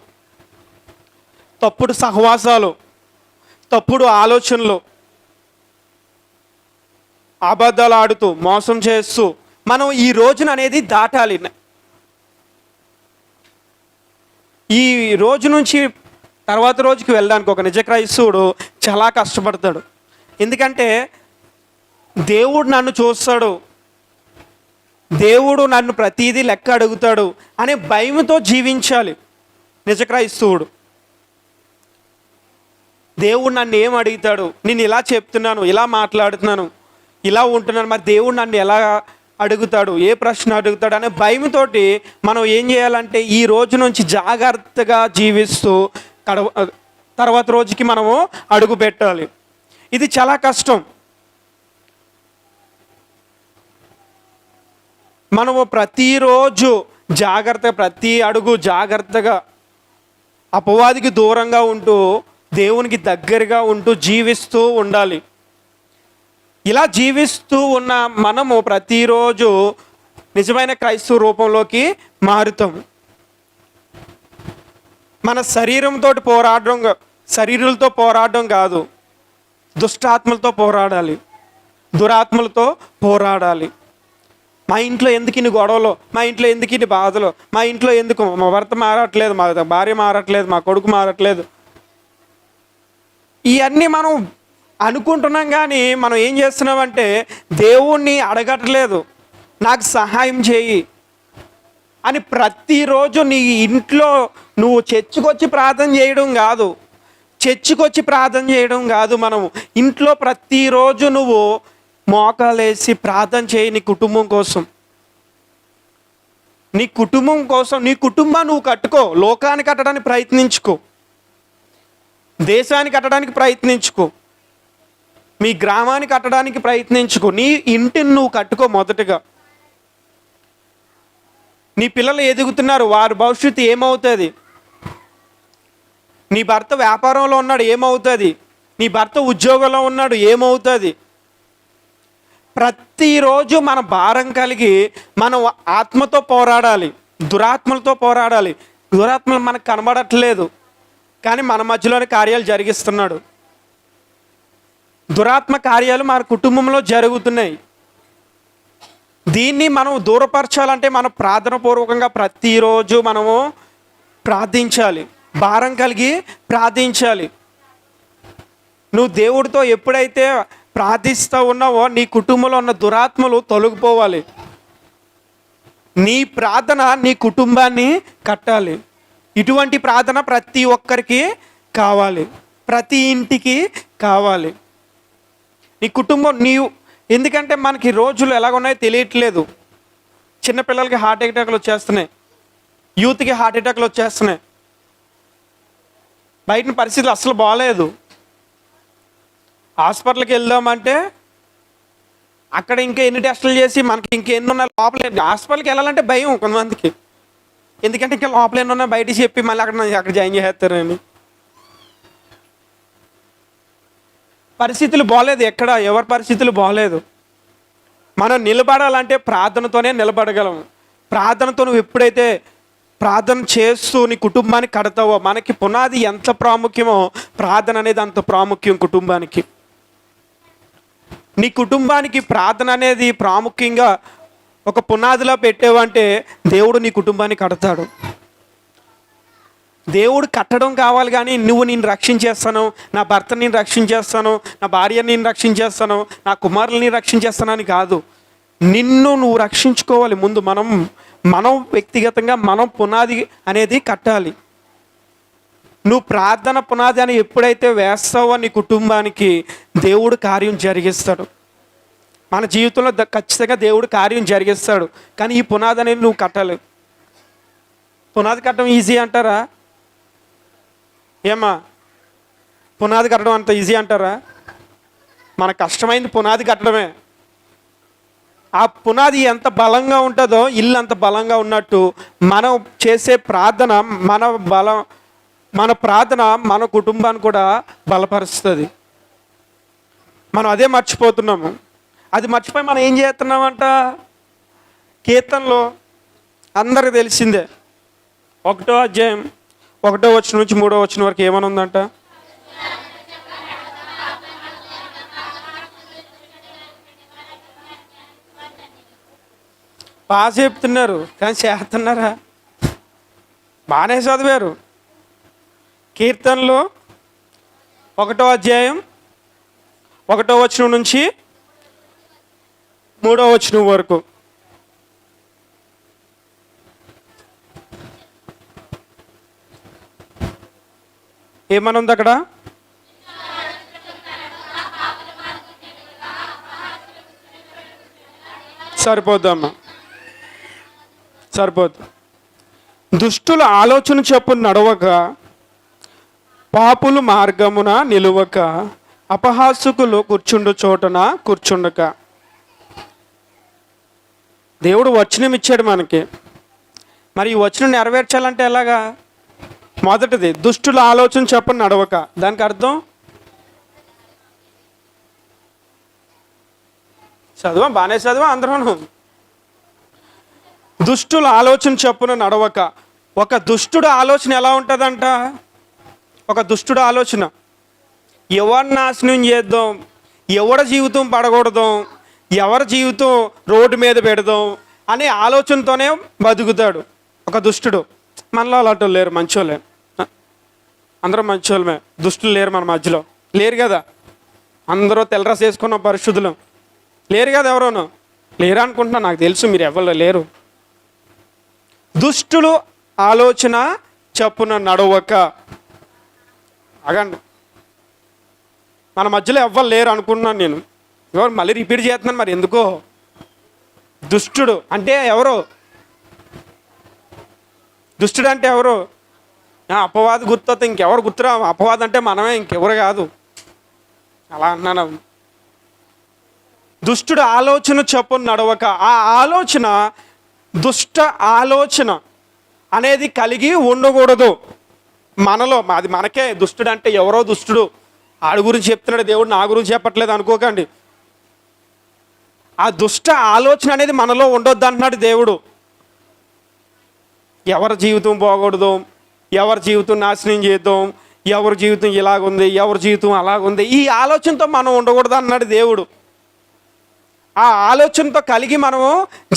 తప్పుడు సహవాసాలు, తప్పుడు ఆలోచనలు, అబద్ధాలు ఆడుతూ మోసం చేస్తూ మనం ఈ రోజున అనేది దాటాలి. ఈ రోజు నుంచి తర్వాత రోజుకి వెళ్ళడానికి ఒక నిజ క్రైస్తవుడు చాలా కష్టపడతాడు. ఎందుకంటే దేవుడు నన్ను చూస్తాడు, దేవుడు నన్ను ప్రతీదీ లెక్క అడుగుతాడు అనే భయంతో జీవించాలి నిజ క్రైస్తవుడు. దేవుడు నన్ను ఏం అడుగుతాడు, నేను ఇలా చెప్తున్నాను, ఇలా మాట్లాడుతున్నాను, ఇలా ఉంటున్నాను, మరి దేవుడు నన్ను ఎలా అడుగుతాడు, ఏ ప్రశ్న అడుగుతాడు అనే భయంతో మనం ఏం చేయాలంటే ఈ రోజు నుంచి జాగ్రత్తగా జీవిస్తూ తర్వాత రోజుకి మనము అడుగు పెట్టాలి. ఇది చాలా కష్టం. మనము ప్రతిరోజు జాగ్రత్తగా, ప్రతి అడుగు జాగ్రత్తగా అపవాదికి దూరంగా ఉంటూ దేవునికి దగ్గరగా ఉంటూ జీవిస్తూ ఉండాలి. ఇలా జీవిస్తూ ఉన్న మనము ప్రతిరోజు నిజమైన క్రైస్తవ రూపంలోకి మారుతాం. మన శరీరంతో పోరాడడం కాదు, దుష్టాత్మలతో పోరాడాలి, దురాత్మలతో పోరాడాలి. మా ఇంట్లో ఎందుకు ఇన్ని గొడవలు, మా ఇంట్లో ఎందుకు ఇన్ని బాధలు, మా ఇంట్లో ఎందుకు మా భర్త మారట్లేదు, మా భార్య మారట్లేదు, మా కొడుకు మారట్లేదు, ఇవన్నీ మనం అనుకుంటున్నాం. కానీ మనం ఏం చేస్తున్నామంటే దేవుణ్ణి అడగట్లేదు, నాకు సహాయం చేయి అని. ప్రతిరోజు నీ ఇంట్లో నువ్వు చర్చికొచ్చి ప్రార్థన చేయడం కాదు, మనము ఇంట్లో ప్రతిరోజు నువ్వు మోకాలేసి ప్రార్థన చేయి. నీ కుటుంబం కోసం, నీ కుటుంబాన్ని నువ్వు కట్టుకో. లోకాన్ని కట్టడానికి ప్రయత్నించుకో, దేశాన్ని కట్టడానికి ప్రయత్నించుకో, మీ గ్రామాన్ని కట్టడానికి ప్రయత్నించుకో. నీ ఇంటిని నువ్వు కట్టుకో మొదటగా. నీ పిల్లలు ఎదుగుతున్నారు, వారి భవిష్యత్తు ఏమవుతుంది? నీ భర్త వ్యాపారంలో ఉన్నాడు, ఏమవుతుంది? నీ భర్త ఉద్యోగంలో ఉన్నాడు, ఏమవుతుంది? ప్రతిరోజు మన భారం కలిగి మనం ఆత్మతో పోరాడాలి, దురాత్మలతో పోరాడాలి. దురాత్మలు మనకు కనబడట్లేదు, కానీ మన మధ్యలోనే కార్యాలు జరిగిస్తున్నాడు. దురాత్మ కార్యాలు మన కుటుంబంలో జరుగుతున్నాయి. దీన్ని మనం దూరపరచాలంటే మనం ప్రార్థన పూర్వకంగా ప్రతిరోజు మనము ప్రార్థించాలి, భారం కలిగి ప్రార్థించాలి. నువ్వు దేవుడితో ఎప్పుడైతే ప్రార్థిస్తూ ఉన్నావో నీ కుటుంబంలో ఉన్న దురాత్మలు తొలగిపోవాలి. నీ ప్రార్థన నీ కుటుంబాన్ని కట్టాలి. ఇటువంటి ప్రార్థన ప్రతి ఒక్కరికి కావాలి, ప్రతి ఇంటికి కావాలి. నీ కుటుంబం ఎందుకంటే మనకి రోజులు ఎలాగున్నాయో తెలియట్లేదు. చిన్నపిల్లలకి హార్ట్ అటాక్లు వచ్చేస్తున్నాయి, యూత్కి హార్ట్ అటాక్లు వచ్చేస్తున్నాయి. బయట పరిస్థితులు అసలు బాగాలేదు. హాస్పిటల్కి వెళ్దామంటే అక్కడ ఇంకా ఎన్ని టెస్టులు చేసి మనకి ఇంకెన్ని ఉన్నాయి లోపల. హాస్పిటల్కి వెళ్ళాలంటే భయం కొంతమందికి, ఎందుకంటే ఇంకా లోపల ఎన్ని ఉన్నాయి బయట చెప్పి మళ్ళీ అక్కడ జాయిన్ చేస్తారని. పరిస్థితులు బాగలేదు, ఎవరి పరిస్థితులు బాగలేదు. మనం నిలబడాలంటే ప్రార్థనతోనే నిలబడగలం. ప్రార్థనతో నువ్వు ఎప్పుడైతే ప్రార్థన చేస్తూ నీ కుటుంబాన్ని కడతావో, మనకి పునాది ఎంత ప్రాముఖ్యమో ప్రార్థన అనేది అంత ప్రాముఖ్యం కుటుంబానికి. నీ కుటుంబానికి ప్రార్థన అనేది ప్రాముఖ్యంగా ఒక పునాదిలో పెట్టేవంటే దేవుడు నీ కుటుంబాన్ని కడతాడు. దేవుడు కట్టడం కావాలి, కానీ నేను రక్షించేస్తాను, నా భర్తని నేను రక్షించేస్తాను, నా భార్యని నేను రక్షించేస్తాను, నా కుమారులని రక్షించేస్తాను అని కాదు. నువ్వు రక్షించుకోవాలి. ముందు మనం వ్యక్తిగతంగా మనం పునాది అనేది కట్టాలి. నువ్వు ప్రార్థన పునాది అని ఎప్పుడైతే వేస్తావో నీ కుటుంబానికి దేవుడు కార్యం జరిగిస్తాడు. మన జీవితంలో ఖచ్చితంగా దేవుడు కార్యం జరిగిస్తాడు. కానీ ఈ పునాది అనేది నువ్వు కట్టాలి. పునాది కట్టడం ఈజీ అంటారా? ఏమా, పునాది కట్టడం అంత ఈజీ అంటారా? మన కష్టమైంది పునాది కట్టడమే. ఆ పునాది ఎంత బలంగా ఉంటుందో ఇల్లు అంత బలంగా ఉన్నట్టు మనం చేసే ప్రార్థన మన ప్రార్థన మన కుటుంబాన్ని కూడా బలపరుస్తుంది. మనం అదే మర్చిపోతున్నాము. అది మర్చిపోయి మనం ఏం చేస్తున్నామంట, కీర్తనలో అందరికి తెలిసిందే 1వ అధ్యాయం 1వ వచనం నుంచి 3వ వచనం వరకు ఏమని ఉందంట, బాగా చెప్తున్నారు కానీ చేస్తున్నారా? బాగానే చదివారు. కీర్తనలు 1వ అధ్యాయం 1వ వచనం నుంచి 3వ వచనం వరకు. ఏమనుంది అక్కడ? సరిపోద్దమ్మా, సరిపోద్దు. దుష్టుల ఆలోచన చొప్పున నడవక, పాపులు మార్గమున నిలువక, అపహాసకులు కూర్చుండు చోటన కూర్చుండక. దేవుడు వచనం ఇచ్చాడు మనకి. మరి ఈ వచనం నెరవేర్చాలంటే ఎలాగా? మొదటిది దుష్టుల ఆలోచన చొప్పున నడవక. దానికి అర్థం చదువా, బాగానే చదువా అందరూ. దుష్టుల ఆలోచన చొప్పున నడవక. ఒక దుష్టుడు ఆలోచన ఎలా ఉంటుందంట? ఒక దుష్టుడు ఆలోచన ఎవరి నాశనం చేద్దాం, ఎవరి జీవితం పడకూడదాం, ఎవరి జీవితం రోడ్డు మీద పెడదాం అనే ఆలోచనతోనే బతుకుతాడు ఒక దుష్టుడు. మనలో అలాంటి లేరు, మంచోళ్ళే, అందరూ మంచోళ్ళమే. దుష్టులు లేరు మన మధ్యలో, లేరు కదా. అందరూ తెల్లరస వేసుకున్న పరిశుద్ధులు లేరు కదా. ఎవరోనో లేరు అనుకుంటున్నా, నాకు తెలుసు మీరు ఎవరు లేరు. దుష్టులు ఆలోచన చప్పున నడవక. అగండి, మన మధ్యలో ఎవ్వరు లేరు అనుకున్నాను నేను. ఎవరు మళ్ళీ రిపీట్ చేస్తున్నాను మరి ఎందుకో. దుష్టుడు అంటే ఎవరు? దుష్టుడు అంటే ఎవరు? అపవాది గుర్తొస్తే ఇంకెవరు గుర్తురా? అపవాది అంటే మనమే, ఇంకెవరు కాదు. అలా అన్నాను. దుష్టుడు ఆలోచన చప్పున నడవక. ఆ ఆలోచన, దుష్ట ఆలోచన అనేది కలిగి ఉండకూడదు మనలో. అది మనకే. దుష్టుడు అంటే ఎవరో దుష్టుడు, ఆడి గురించి చెప్తున్నాడు దేవుడు, నా గురించి చెప్పట్లేదు అనుకోకండి. ఆ దుష్ట ఆలోచన అనేది మనలో ఉండొద్దు అంటున్నాడు దేవుడు. ఎవరి జీవితం పోకూడదు, ఎవరి జీవితం నాశనం చేద్దాం, ఎవరి జీవితం ఇలాగుంది, ఎవరి జీవితం అలాగుంది, ఈ ఆలోచనతో మనం ఉండకూడదు అన్నాడు దేవుడు. ఆ ఆలోచనతో కలిగి మనము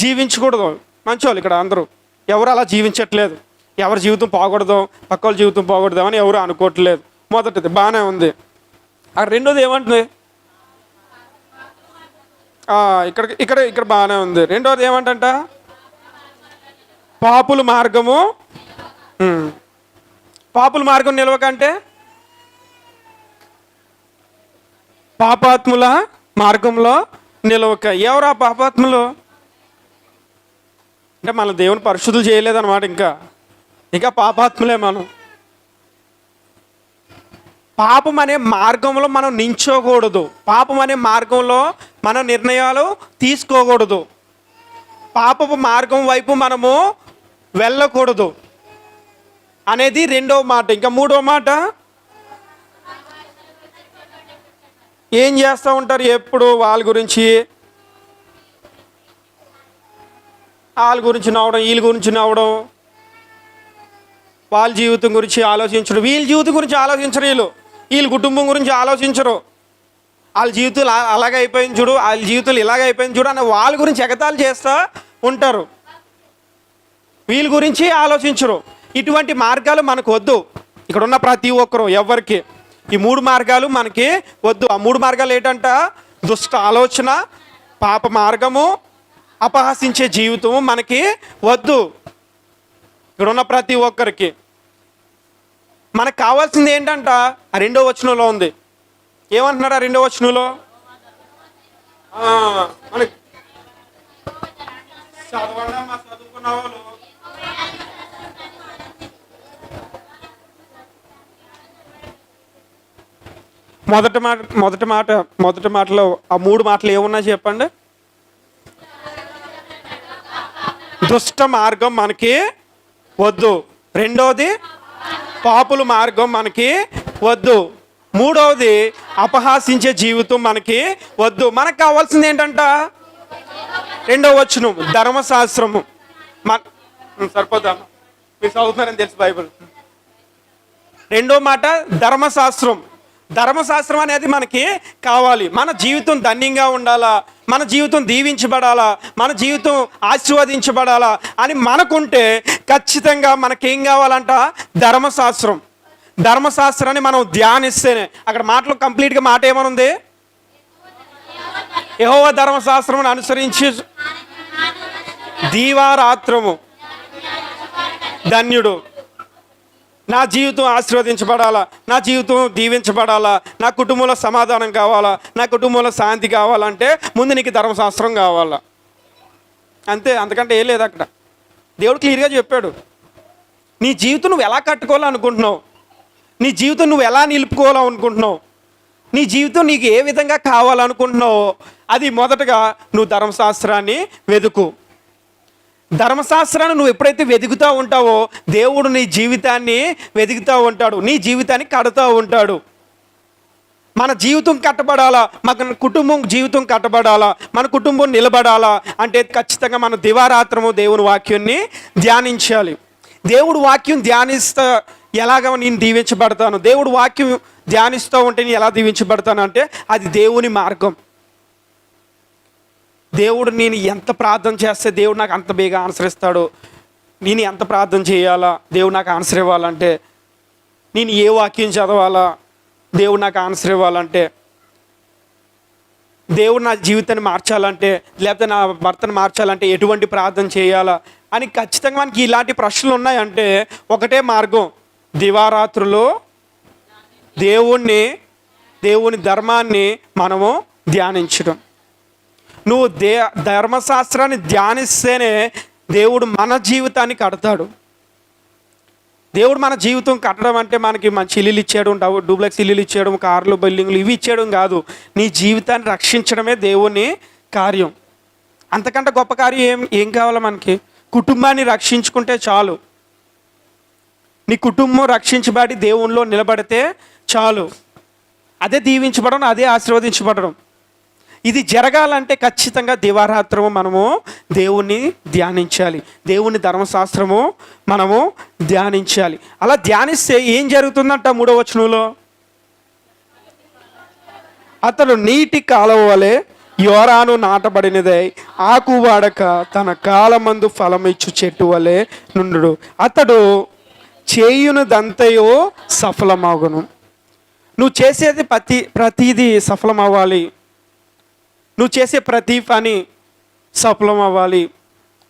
జీవించకూడదు. మంచోళ్ళు ఇక్కడ అందరూ ఎవరు అలా జీవించట్లేదు. ఎవరి జీవితం పోకూడదు, పక్క వాళ్ళ జీవితం పోకూడదు అని ఎవరు అనుకోవట్లేదు. మొదటిది బాగానే ఉంది. రెండోది ఏమంటుంది? ఇక్కడ ఇక్కడ ఇక్కడ బాగానే ఉంది. రెండోది ఏమంటంట? పాపుల మార్గము, పాపుల మార్గం నిలవకంటే పాపాత్ముల మార్గంలో నిలవక. ఎవరా పాపాత్ములు? అంటే మన దేవుని పరిశుద్ధులు చేయలేదన్నమాట. ఇంకా పాపాత్ములే మనం. పాపం అనే మార్గంలో మనం నించోకూడదు. పాపం అనే మార్గంలో మన నిర్ణయాలు తీసుకోకూడదు. పాపపు మార్గం వైపు మనము వెళ్ళకూడదు అనేది రెండవ మాట. ఇంకా మూడవ మాట, ఏం చేస్తూ ఉంటారు ఎప్పుడు? వాళ్ళ గురించి నవ్వడం, వీళ్ళ గురించి నవ్వడం, వాళ్ళ జీవితం గురించి ఆలోచించడం, వీళ్ళ జీవితం గురించి ఆలోచించరు, వీళ్ళ కుటుంబం గురించి ఆలోచించరు. వాళ్ళ జీవితాలు అలాగే అయిపోయింది చూడు, వాళ్ళ జీవితాలు ఇలాగ అయిపోయింది చూడు అని వాళ్ళ గురించి ఎగతాళి చేస్తూ ఉంటారు. వీళ్ళ గురించి ఆలోచించరు. ఇటువంటి మార్గాలు మనకు వద్దు. ఇక్కడ ఉన్న ప్రతి ఒక్కరు ఎవరికి ఈ మూడు మార్గాలు మనకి వద్దు. ఆ మూడు మార్గాలు ఏంటంట? దుష్ట ఆలోచన, పాప మార్గము, అపహసించే జీవితము మనకి వద్దు. ఇక్కడ ఉన్న ప్రతి ఒక్కరికి మనకు కావాల్సింది ఏంటంట? ఆ రెండో వచనంలో ఉంది. ఏమంటున్నాడు ఆ రెండో వచనంలో? మనకి చదువుకున్న వాళ్ళు మొదటి మాటలో ఆ మూడు మాటలు ఏమున్నా చెప్పండి. దుష్ట మార్గం మనకి వద్దు. రెండవది పాపుల మార్గం మనకి వద్దు. మూడవది అపహాసించే జీవితం మనకి వద్దు. మనకు కావాల్సింది ఏంటంట? రెండవ వచనం ధర్మశాస్త్రము. సరిపోదా? మీరు చదువుతున్నారని తెలుసు బైబిల్. రెండో మాట ధర్మశాస్త్రం. ధర్మశాస్త్రం అనేది మనకి కావాలి. మన జీవితం ధన్యంగా ఉండాలా, మన జీవితం దీవించబడాలా, మన జీవితం ఆశీర్వదించబడాలా అని మనకుంటే ఖచ్చితంగా మనకేం కావాలంట? ధర్మశాస్త్రం. ధర్మశాస్త్రాన్ని మనం ధ్యానిస్తేనే, అక్కడ మాటలు కంప్లీట్గా మాట ఏమనుంది? యెహోవా ధర్మశాస్త్రమును అనుసరించి దీవారాత్రము ధన్యుడు. నా జీవితం ఆశీర్వదించబడాలా, నా జీవితం దీవించబడాలా, నా కుటుంబంలో సమాధానం కావాలా, నా కుటుంబంలో శాంతి కావాలంటే ముందు నీకు ధర్మశాస్త్రం కావాలా. అంతే, అంతకంటే ఏం లేదు అక్కడ. దేవుడు క్లియర్గా చెప్పాడు. నీ జీవితం నువ్వు ఎలా కట్టుకోవాలనుకుంటున్నావు, నీ జీవితం నువ్వు ఎలా నిలుపుకోవాలనుకుంటున్నావు, నీ జీవితం నీకు ఏ విధంగా కావాలనుకుంటున్నావో అది మొదటగా నువ్వు ధర్మశాస్త్రాన్ని వెతుకు. ధర్మశాస్త్రాన్ని నువ్వు ఎప్పుడైతే వెతుకుతూ ఉంటావో దేవుడు నీ జీవితాన్ని వెతుకుతూ ఉంటాడు, నీ జీవితాన్ని కడుతూ ఉంటాడు. మన జీవితం కట్టబడాలా, మన కుటుంబం జీవితం కట్టబడాలా, మన కుటుంబం నిలబడాలా అంటే ఖచ్చితంగా మన దివారాత్రము దేవుని వాక్యాన్ని ధ్యానించాలి. దేవుడు వాక్యం ధ్యానిస్తా ఎలాగ నేను దీవించబడతాను, దేవుడు వాక్యం ధ్యానిస్తూ ఉంటే నేను ఎలా దీవించబడతాను అంటే అది దేవుని మార్గం. దేవుడు నేను ఎంత ప్రార్థన చేస్తే దేవుడు నాకు అంత బేగా ఆన్సర్ ఇస్తాడు. నేను ఎంత ప్రార్థన చేయాలా దేవుడు నాకు ఆన్సర్ ఇవ్వాలంటే, నేను ఏ వాక్యం చదవాలా దేవుడు నాకు ఆన్సర్ ఇవ్వాలంటే, దేవుడు నా జీవితాన్ని మార్చాలంటే, లేకపోతే నా భర్తను మార్చాలంటే ఎటువంటి ప్రార్థన చేయాలా అని ఖచ్చితంగా మనకి ఇలాంటి ప్రశ్నలు ఉన్నాయంటే ఒకటే మార్గం, దివారాత్రులు దేవుని ధర్మాన్ని మనము ధ్యానించడం. నువ్వు ధర్మశాస్త్రాన్ని ధ్యానిస్తేనే దేవుడు మన జీవితాన్ని కడతాడు. దేవుడు మన జీవితం కట్టడం అంటే మనకి మంచి ఇల్లులు ఇచ్చేయడం, డూప్లెక్స్ ఇల్లులు ఇచ్చేయడం, కార్లు బిల్డింగ్లు ఇవి ఇచ్చేయడం కాదు. నీ జీవితాన్ని రక్షించడమే దేవుని కార్యం. అంతకంటే గొప్ప కార్యం ఏం కావాలా మనకి? కుటుంబాన్ని రక్షించుకుంటే చాలు. నీ కుటుంబం రక్షించబడి దేవునిలో నిలబడితే చాలు. అదే దీవించబడడం, అదే ఆశీర్వదించబడడం. ఇది జరగాలంటే ఖచ్చితంగా దివారాత్రము మనము దేవుణ్ణి ధ్యానించాలి, దేవుని ధర్మశాస్త్రము మనము ధ్యానించాలి. అలా ధ్యానిస్తే ఏం జరుగుతుందంట? 3వ వచనంలో అతడు నీటి కాలువ వలె యోరాను నాటబడినదై ఆకు వాడక తన కాలమందు ఫలమిచ్చు చెట్టు వలె నుండు. అతడు చేయునదంతయో సఫలమగును. నువ్వు చేసేది ప్రతిదీ సఫలం అవ్వాలి. నువ్వు చేసే ప్రతి పని సఫలం అవ్వాలి,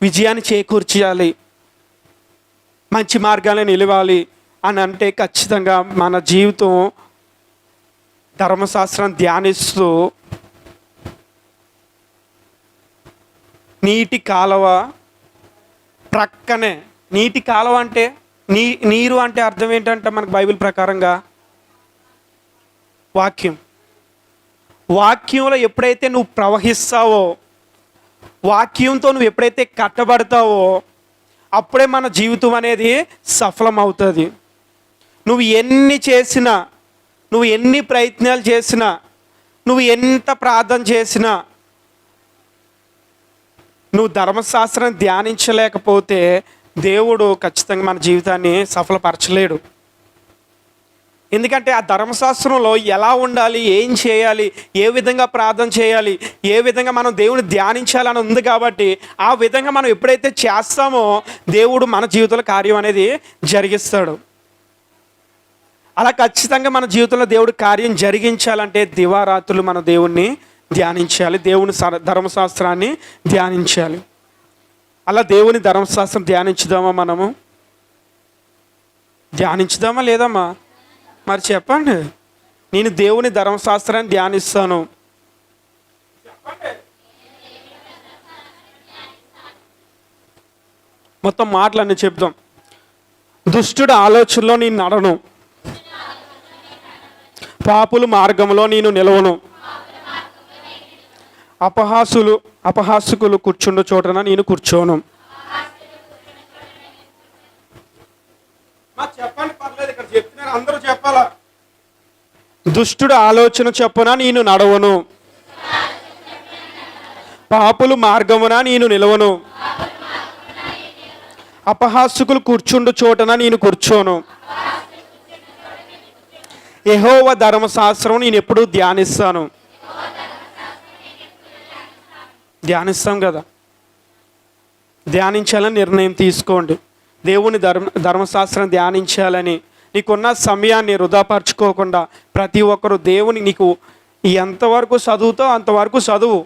విజయాన్ని చేకూర్చాలి, మంచి మార్గాన్ని నిలవాలి అని అంటే ఖచ్చితంగా మన జీవితం ధర్మశాస్త్రం ధ్యానిస్తూ నీటి కాలువ ప్రక్కనే. నీటి కాలువ అంటే నీరు అంటే అర్థం ఏంటంటే మనకు బైబిల్ ప్రకారంగా వాక్యంలో ఎప్పుడైతే నువ్వు ప్రవహిస్తావో, వాక్యంతో నువ్వు ఎప్పుడైతే కట్టబడతావో అప్పుడే మన జీవితం అనేది సఫలం అవుతుంది. నువ్వు ఎన్ని చేసినా, నువ్వు ఎన్ని ప్రయత్నాలు చేసినా, నువ్వు ఎంత ప్రార్థన చేసినా నువ్వు ధర్మశాస్త్రాన్ని ధ్యానించలేకపోతే దేవుడు ఖచ్చితంగా మన జీవితాన్ని సఫలపరచలేడు. ఎందుకంటే ఆ ధర్మశాస్త్రంలో ఎలా ఉండాలి, ఏం చేయాలి, ఏ విధంగా ప్రార్థన చేయాలి, ఏ విధంగా మనం దేవుని ధ్యానించాలని ఉంది కాబట్టి ఆ విధంగా మనం ఎప్పుడైతే చేస్తామో దేవుడు మన జీవితంలో కార్యం అనేది జరిగిస్తాడు. అలా ఖచ్చితంగా మన జీవితంలో దేవుడు కార్యం జరిగించాలంటే దివారాత్రులు మన దేవుణ్ణి ధ్యానించాలి, దేవుని ధర్మశాస్త్రాన్ని ధ్యానించాలి. అలా దేవుని ధర్మశాస్త్రం ధ్యానించుదామా? మనము ధ్యానించుదామా లేదమ్మా? మరి చెప్పండి. నేను దేవుని ధర్మశాస్త్రాన్ని ధ్యానిస్తాను. మొత్తం మాటలన్నీ చెప్తాం. దుష్టుడు ఆలోచనలో నేను నడను, పాపుల మార్గంలో నేను నిలవను, అపహాసుకులు కూర్చుండు చోటన నేను కూర్చోను. చెప్పండి, పర్లేదు, ఇక్కడ చెప్తున్నారు, అందరూ చెప్పాలా. దుష్టుడు ఆలోచన చొప్పున నేను నడవను, పాపులు మార్గమున నేను నిలవను, అపహాసకులు కూర్చుండు చోటన నేను కూర్చోను. యెహోవా ధర్మశాస్త్రం నేను ఎప్పుడూ ధ్యానిస్తాను. ధ్యానిస్తాం కదా, ధ్యానించాలని నిర్ణయం తీసుకోండి. దేవుని ధర్మశాస్త్రం ధ్యానించాలని నీకున్న సమయాన్ని వృధాపరచుకోకుండా ప్రతి ఒక్కరు దేవుని నీకు ఎంతవరకు చదువుతో అంతవరకు చదువు.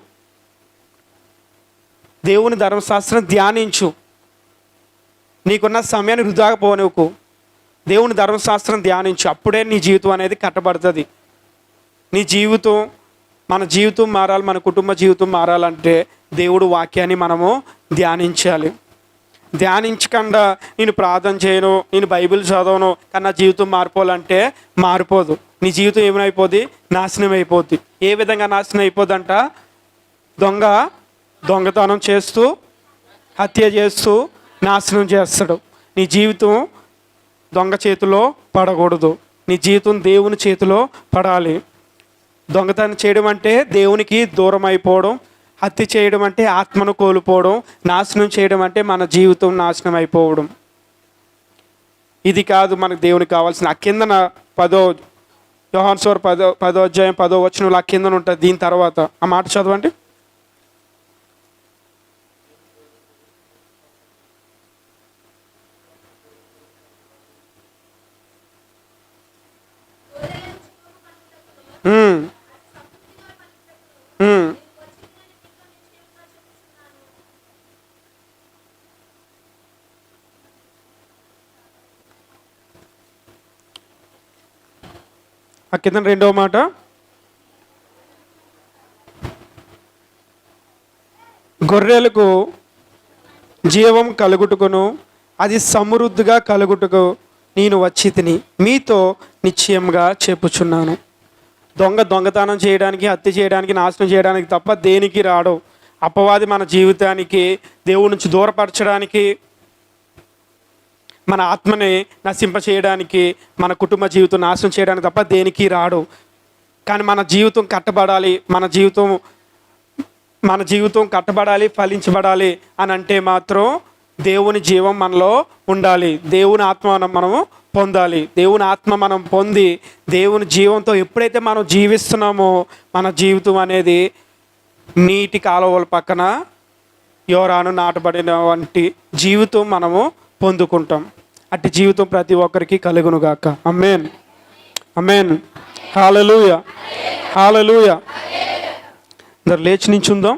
దేవుని ధర్మశాస్త్రం ధ్యానించు. నీకున్న సమయాన్ని వృధా పోనివ్వకు. దేవుని ధర్మశాస్త్రం ధ్యానించు. అప్పుడే నీ జీవితం అనేది కట్టబడుతుంది. నీ జీవితం, మన జీవితం మారాలి, మన కుటుంబ జీవితం మారాలంటే దేవుడు వాక్యాన్ని మనము ధ్యానించాలి. ధ్యానించకుండా నేను ప్రార్థన చేయను, నేను బైబిల్ చదవను, కానీ నా జీవితం మారిపోవాలంటే మారిపోదు. నీ జీవితం ఏమైపోద్ది? నాశనం అయిపోద్ది. ఏ విధంగా నాశనం అయిపోద్దంట? దొంగతనం చేస్తూ, హత్య చేస్తూ నాశనం చేస్తాడు. నీ జీవితం దొంగ చేతిలో పడకూడదు. నీ జీవితం దేవుని చేతిలో పడాలి. దొంగతనం చేయడం అంటే దేవునికి దూరం అయిపోవడం, హత్య చేయడం అంటే ఆత్మను కోల్పోవడం, నాశనం చేయడం అంటే మన జీవితం నాశనం అయిపోవడం. ఇది కాదు మనకు దేవునికి కావాల్సిన. ఆ కిందన 10 యోహాను సువార్త 10వ అధ్యాయం 10వ వచనంలో ఆ కిందన ఉంటుంది. దీని తర్వాత ఆ మాట చదవండి. ఆ కింద రెండవ మాట, గొర్రెలకు జీవం కలుగుటకును అది సమృద్ధిగా కలుగుటకు నేను వచ్చి తిని మీతో నిశ్చయంగా చెప్పుచున్నాను. దొంగతనం చేయడానికి, హత్య చేయడానికి, నాశనం చేయడానికి తప్ప దేనికి రాడు. అపవాది మన జీవితానికి దేవుడి నుంచి దూరపరచడానికి, మన ఆత్మని నశింప చేయడానికి, మన కుటుంబ జీవితం నాశనం చేయడానికి తప్ప దేనికి రాడు. కానీ మన జీవితం కట్టబడాలి, మన జీవితం కట్టబడాలి, ఫలించబడాలి అని అంటే మాత్రం దేవుని జీవం మనలో ఉండాలి. దేవుని ఆత్మ మనము పొందాలి. దేవుని ఆత్మ మనం పొంది దేవుని జీవంతో ఎప్పుడైతే మనం జీవిస్తున్నామో మన జీవితం అనేది నీటి కాలువల పక్కన యోరాను నాటబడిన వంటి జీవితం మనము పొందుకుంటాం. అట్టి జీవితం ప్రతి ఒక్కరికి కలుగునుగాక. ఆమేన్, ఆమేన్, హల్లెలూయా, హల్లెలూయా. లేచి నించుందాం.